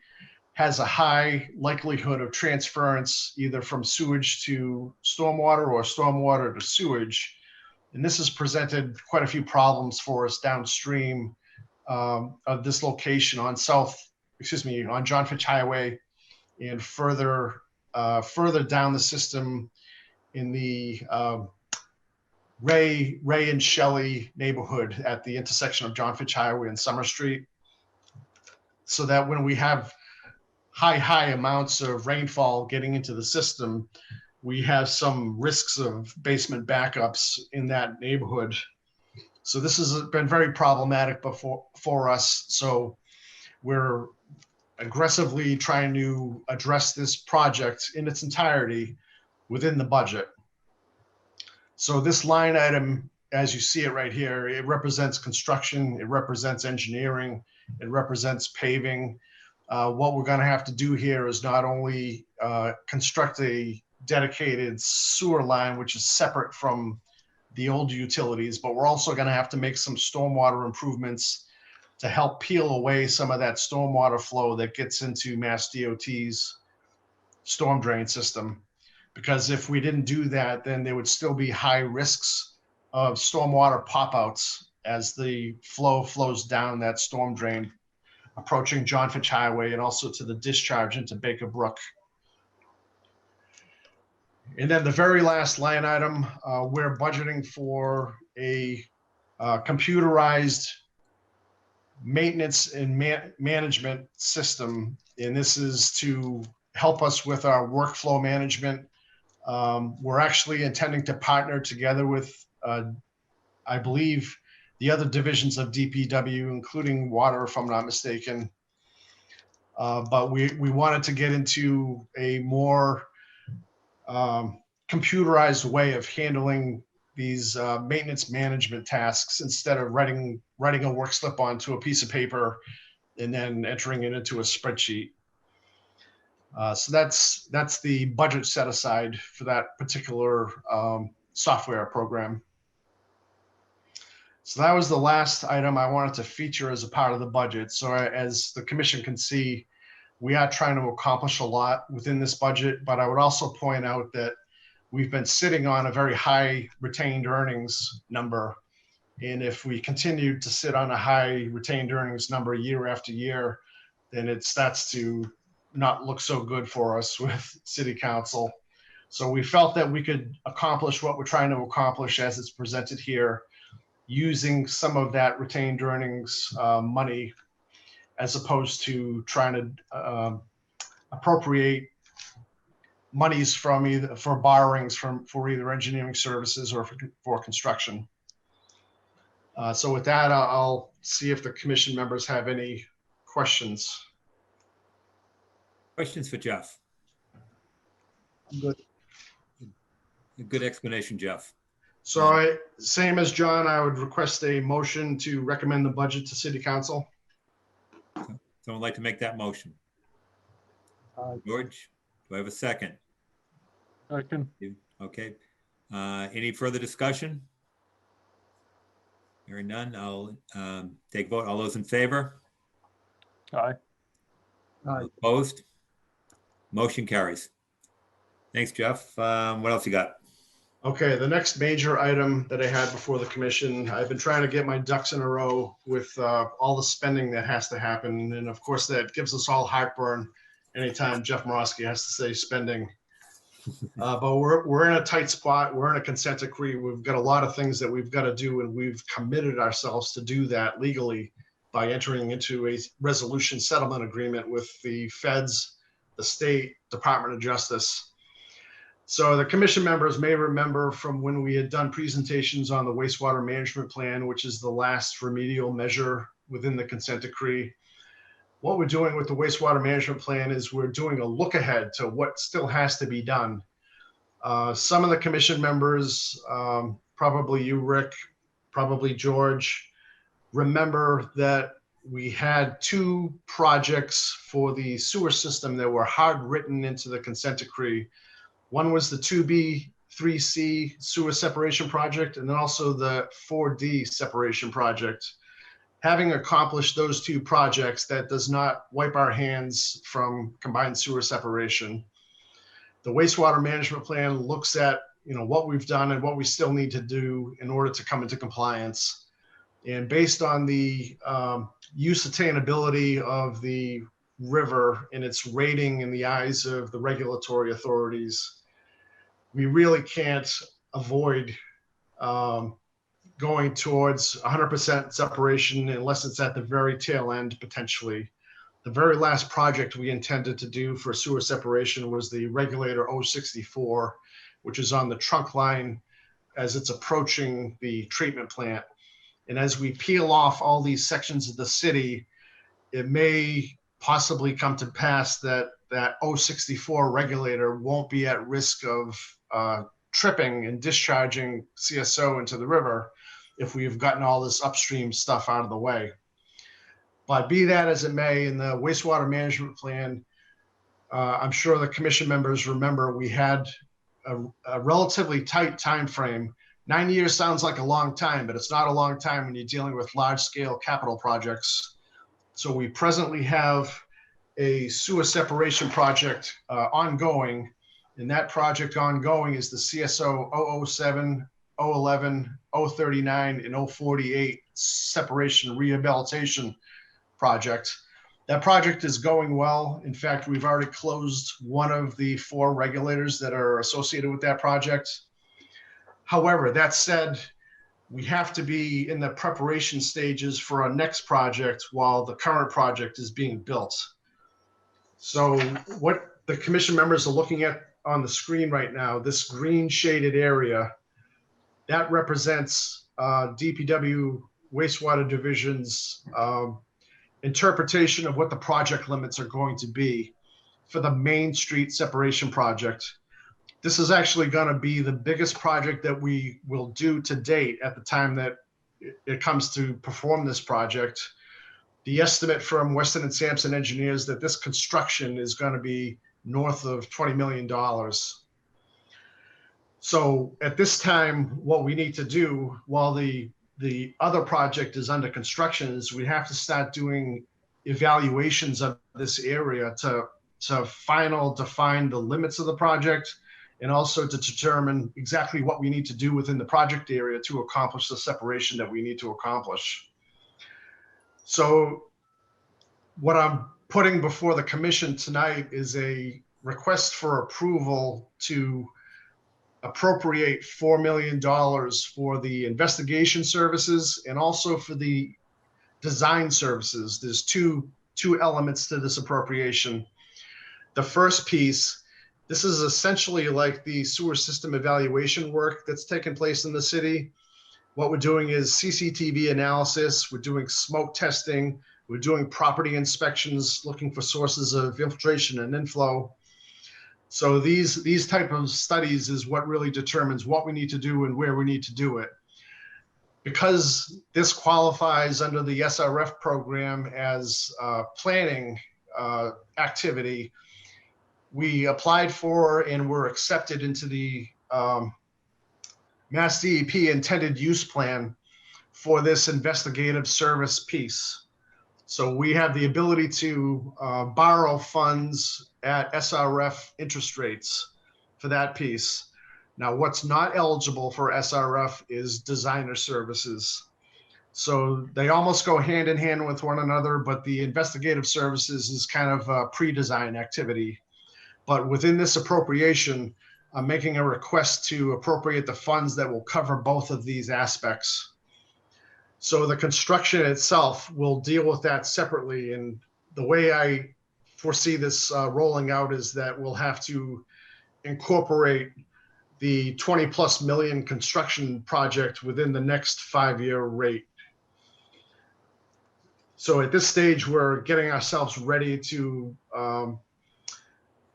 has a high likelihood of transference either from sewage to stormwater or stormwater to sewage. And this has presented quite a few problems for us downstream of this location on on John Fitch Highway and further down the system in the Ray and Shelley neighborhood at the intersection of John Fitch Highway and Summer Street. So that when we have high amounts of rainfall getting into the system, we have some risks of basement backups in that neighborhood. So this has been very problematic for us. So we're aggressively trying to address this project in its entirety within the budget. So this line item, as you see it right here, it represents construction, it represents engineering, it represents paving. What we're going to have to do here is not only construct a dedicated sewer line, which is separate from the old utilities, but we're also going to have to make some stormwater improvements to help peel away some of that stormwater flow that gets into Mass DOT's storm drain system. Because if we didn't do that, then there would still be high risks of stormwater pop-outs as the flow flows down that storm drain, approaching John Fitch Highway and also to the discharge into Baker Brook. And then the very last line item, we're budgeting for a computerized maintenance and management system. And this is to help us with our workflow management. We're actually intending to partner together with, I believe, the other divisions of DPW, including water, if I'm not mistaken. But we wanted to get into a more computerized way of handling these maintenance management tasks instead of writing a work slip onto a piece of paper and then entering it into a spreadsheet. So that's the budget set aside for that particular software program. So that was the last item I wanted to feature as a part of the budget. So as the commission can see, we are trying to accomplish a lot within this budget, but I would also point out that we've been sitting on a very high retained earnings number. And if we continue to sit on a high retained earnings number year after year, then it starts to not look so good for us with city council. So we felt that we could accomplish what we're trying to accomplish as it's presented here, using some of that retained earnings money, as opposed to trying to appropriate monies from either for borrowings for either engineering services or for construction. So with that, I'll see if the commission members have any questions. Questions for Jeff? I'm good. Good explanation, Jeff. So same as John, I would request a motion to recommend the budget to city council. Someone would like to make that motion? Aye. George, do I have a second? Second. Okay. Any further discussion? Hearing none, I'll take a vote. All those in favor? Aye. Aye. Opposed? Motion carries. Thanks, Jeff. What else you got? Okay, the next major item that I had before the commission, I've been trying to get my ducks in a row with all the spending that has to happen. And of course, that gives us all heartburn anytime Jeff Morosky has to say spending. But we're in a tight spot. We're in a consent decree. We've got a lot of things that we've got to do, and we've committed ourselves to do that legally by entering into a resolution settlement agreement with the feds, the state Department of Justice. So the commission members may remember from when we had done presentations on the wastewater management plan, which is the last remedial measure within the consent decree. What we're doing with the wastewater management plan is we're doing a look ahead to what still has to be done. Some of the commission members, probably you, Rick, probably George, remember that we had two projects for the sewer system that were hard written into the consent decree. One was the 2B, 3C sewer separation project, and then also the 4D separation project. Having accomplished those two projects, that does not wipe our hands from combined sewer separation. The wastewater management plan looks at what we've done and what we still need to do in order to come into compliance. And based on the use attainability of the river and its rating in the eyes of the regulatory authorities, we really can't avoid going towards 100% separation unless it's at the very tail end, potentially. The very last project we intended to do for sewer separation was the regulator 064, which is on the trunk line as it's approaching the treatment plant. And as we peel off all these sections of the city, it may possibly come to pass that that 064 regulator won't be at risk of tripping and discharging CSO into the river if we've gotten all this upstream stuff out of the way. But be that as it may, in the wastewater management plan, I'm sure the commission members remember we had a relatively tight time frame. 9 years sounds like a long time, but it's not a long time when you're dealing with large-scale capital projects. So we presently have a sewer separation project ongoing, and that project ongoing is the CSO 007, 011, 039, and 048 separation rehabilitation project. That project is going well. In fact, we've already closed one of the 4 regulators that are associated with that project. However, that said, we have to be in the preparation stages for our next project while the current project is being built. So what the commission members are looking at on the screen right now, this green shaded area, that represents DPW wastewater division's interpretation of what the project limits are going to be for the Main Street separation project. This is actually going to be the biggest project that we will do to date at the time that it comes to perform this project. The estimate from Weston and Sampson engineers that this construction is going to be north of $20 million. So at this time, what we need to do while the the other project is under construction is we have to start doing evaluations of this area to define the limits of the project, and also to determine exactly what we need to do within the project area to accomplish the separation that we need to accomplish. So what I'm putting before the commission tonight is a request for approval to appropriate $4 million for the investigation services and also for the design services. There's two elements to this appropriation. The first piece, this is essentially like the sewer system evaluation work that's taken place in the city. What we're doing is CCTV analysis, we're doing smoke testing, we're doing property inspections, looking for sources of infiltration and inflow. So these type of studies is what really determines what we need to do and where we need to do it. Because this qualifies under the SRF program as planning activity, we applied for and were accepted into the Mass DEP intended use plan for this investigative service piece. So we have the ability to borrow funds at SRF interest rates for that piece. Now, what's not eligible for SRF is designer services. So they almost go hand in hand with one another, but the investigative services is kind of a pre-design activity. But within this appropriation, I'm making a request to appropriate the funds that will cover both of these aspects. So the construction itself will deal with that separately. And the way I foresee this rolling out is that we'll have to incorporate the 20+ million construction project within the next 5-year rate. So at this stage, we're getting ourselves ready to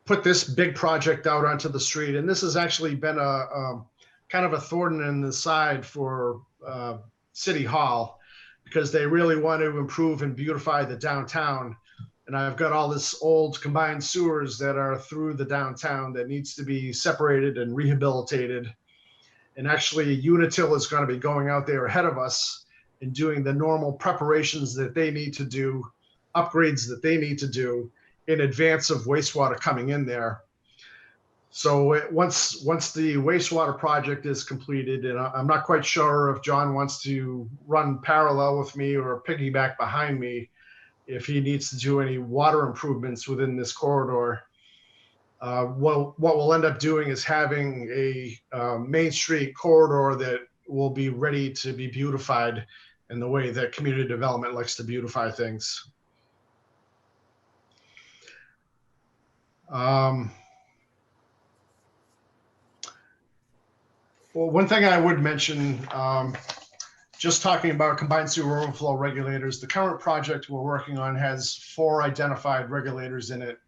put this big project out onto the street. And this has actually been a kind of a thorn in the side for City Hall, because they really want to improve and beautify the downtown. And I've got all this old combined sewers that are through the downtown that needs to be separated and rehabilitated. And actually Unitil is going to be going out there ahead of us and doing the normal preparations that they need to do, upgrades that they need to do in advance of wastewater coming in there. So once the wastewater project is completed, and I'm not quite sure if John wants to run parallel with me or piggyback behind me, if he needs to do any water improvements within this corridor. What we'll end up doing is having a Main Street corridor that will be ready to be beautified in the way that community development likes to beautify things. Well, one thing I would mention, just talking about combined sewer overflow regulators, the current project we're working on has 4 identified regulators in it: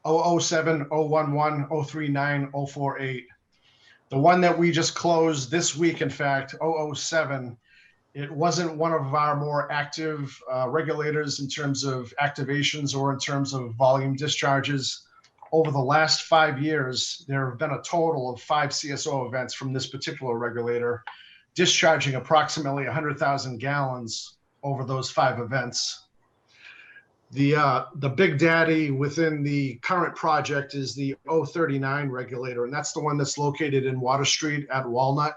007, 011, 039, 048. The one that we just closed this week, in fact, 007, it wasn't one of our more active regulators in terms of activations or in terms of volume discharges. Over the last 5 years, there have been a total of 5 CSO events from this particular regulator, discharging approximately 100,000 gallons over those 5 events. The big daddy within the current project is the 039 regulator, and that's the one that's located in Water Street at Walnut,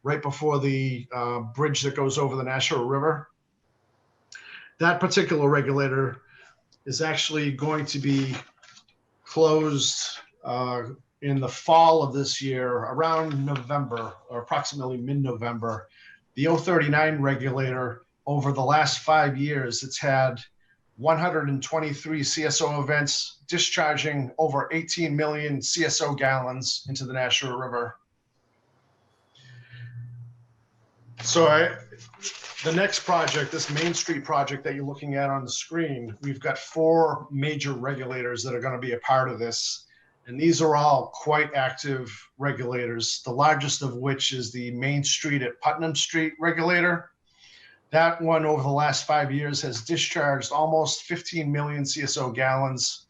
right before the bridge that goes over the Nashua River. That particular regulator is actually going to be closed in the fall of this year, around November, or approximately mid-November. The 039 regulator, over the last 5 years, it's had 123 CSO events, discharging over 18 million CSO gallons into the Nashua River. So the next project, this Main Street project that you're looking at on the screen, we've got 4 major regulators that are going to be a part of this. And these are all quite active regulators, the largest of which is the Main Street at Putnam Street regulator. That one over the last 5 years has discharged almost 15 million CSO gallons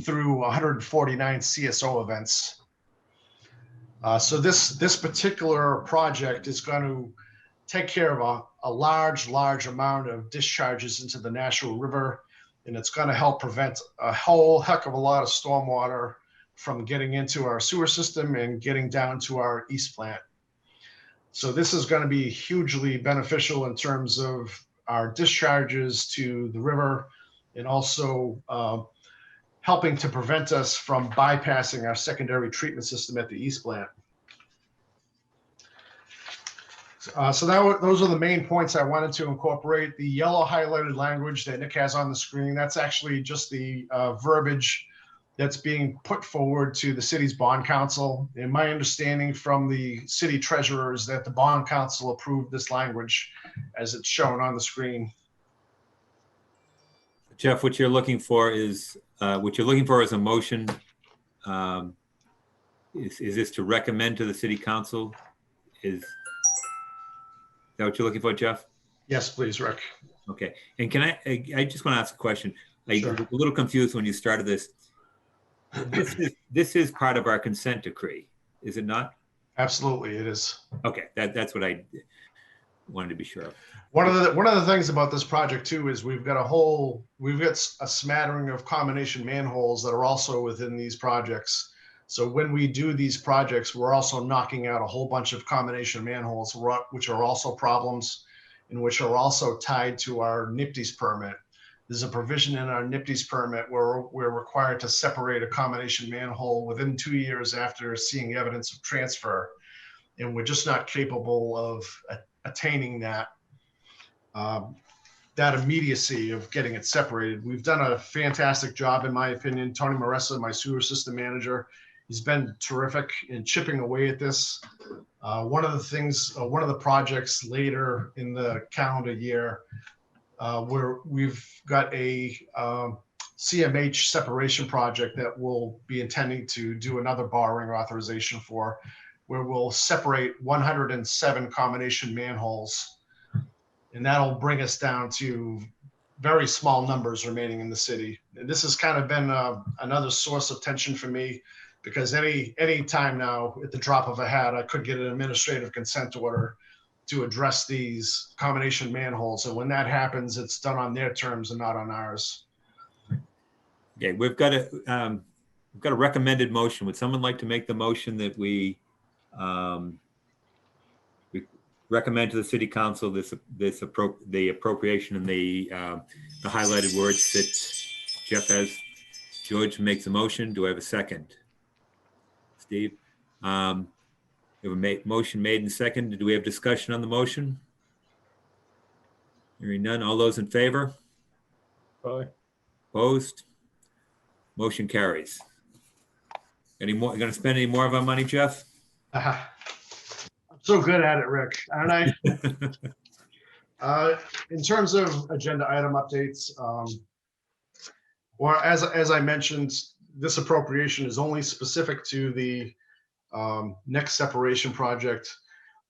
through 149 CSO events. So this particular project is going to take care of a large amount of discharges into the Nashua River. And it's going to help prevent a whole heck of a lot of stormwater from getting into our sewer system and getting down to our east plant. So this is going to be hugely beneficial in terms of our discharges to the river, and also helping to prevent us from bypassing our secondary treatment system at the east plant. Those are the main points I wanted to incorporate. The yellow highlighted language that Nick has on the screen, that's actually just the verbiage that's being put forward to the city's bond council. And my understanding from the city treasurer is that the bond council approved this language as it's shown on the screen. Jeff, what you're looking for is a motion. Is this to recommend to the city council? Is that what you're looking for, Jeff? Yes, please, Rick. Okay. And can I just want to ask a question. Sure. I'm a little confused when you started this. This is part of our consent decree, is it not? Absolutely, it is. Okay, that's what I wanted to be sure of. One of the things about this project too is we've got a smattering of combination manholes that are also within these projects. So when we do these projects, we're also knocking out a whole bunch of combination manholes, which are also problems and which are also tied to our NIPD's permit. There's a provision in our NIPD's permit where we're required to separate a combination manhole within 2 years after seeing evidence of transfer. And we're just not capable of attaining that immediacy of getting it separated. We've done a fantastic job, in my opinion. Tony Maressa, my sewer system manager, he's been terrific in chipping away at this. One of the projects later in the calendar year, where we've got a CMH separation project that we'll be intending to do another borrowing authorization for, where we'll separate 107 combination manholes. And that'll bring us down to very small numbers remaining in the city. And this has kind of been another source of tension for me, because any time now, at the drop of a hat, I could get an administrative consent order to address these combination manholes. And when that happens, it's done on their terms and not on ours. Okay, we've got a recommended motion. Would someone like to make the motion that we recommend to the city council the appropriation and the highlighted words that Jeff has? George makes a motion. Do I have a second? Steve? We have a motion made and seconded. Do we have discussion on the motion? Hearing none. All those in favor? Aye. Opposed? Motion carries. Any more? Going to spend any more of our money, Jeff? I'm so good at it, Rick, aren't I? In terms of agenda item updates, or as I mentioned, this appropriation is only specific to the next separation project.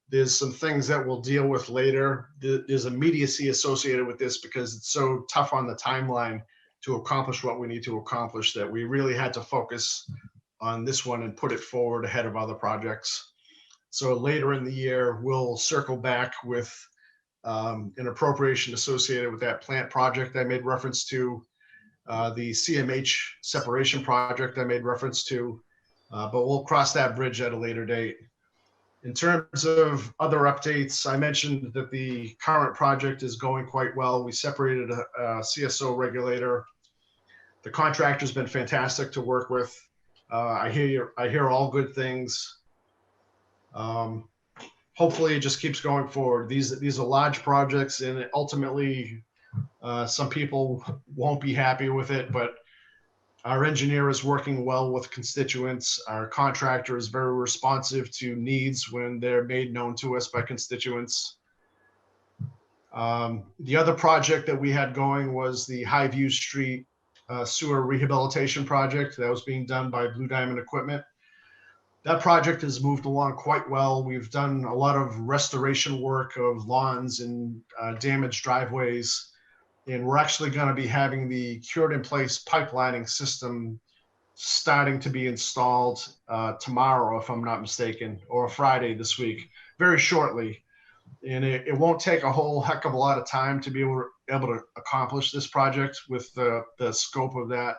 There's some things that we'll deal with later. There's immediacy associated with this because it's so tough on the timeline to accomplish what we need to accomplish that we really had to focus on this one and put it forward ahead of other projects. So later in the year, we'll circle back with an appropriation associated with that plant project I made reference to, the CMH separation project I made reference to, but we'll cross that bridge at a later date. In terms of other updates, I mentioned that the current project is going quite well. We separated a CSO regulator. The contractor's been fantastic to work with. I hear all good things. Hopefully it just keeps going forward. These are large projects, and ultimately some people won't be happy with it, but our engineer is working well with constituents. Our contractor is very responsive to needs when they're made known to us by constituents. The other project that we had going was the Highview Street sewer rehabilitation project that was being done by Blue Diamond Equipment. That project has moved along quite well. We've done a lot of restoration work of lawns and damaged driveways. And we're actually going to be having the cured in place pipelining system starting to be installed tomorrow, if I'm not mistaken, or Friday this week, very shortly. And it won't take a whole heck of a lot of time to be able to accomplish this project with the scope of that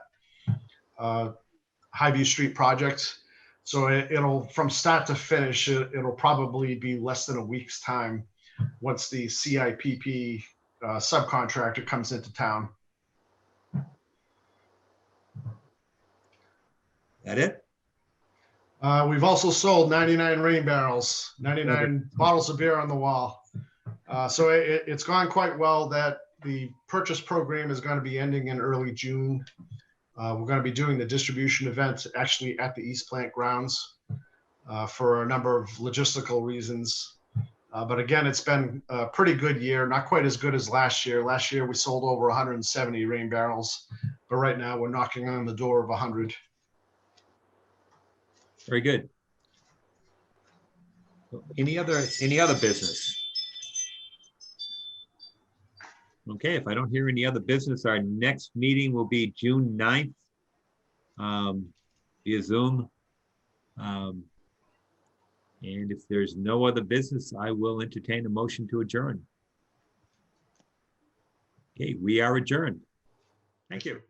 Highview Street project. So it'll, from start to finish, it'll probably be less than a week's time once the CIPP subcontractor comes into town. That it? We've also sold 99 rain barrels, 99 bottles of beer on the wall. So it's gone quite well. That the purchase program is going to be ending in early June. We're going to be doing the distribution event actually at the East Plant grounds for a number of logistical reasons. But again, it's been a pretty good year, not quite as good as last year. Last year, we sold over 170 rain barrels, but right now we're knocking on the door of 100. Very good. Any other business? Okay, if I don't hear any other business, our next meeting will be June 9th via Zoom. And if there's no other business, I will entertain a motion to adjourn. Okay, we are adjourned. Thank you.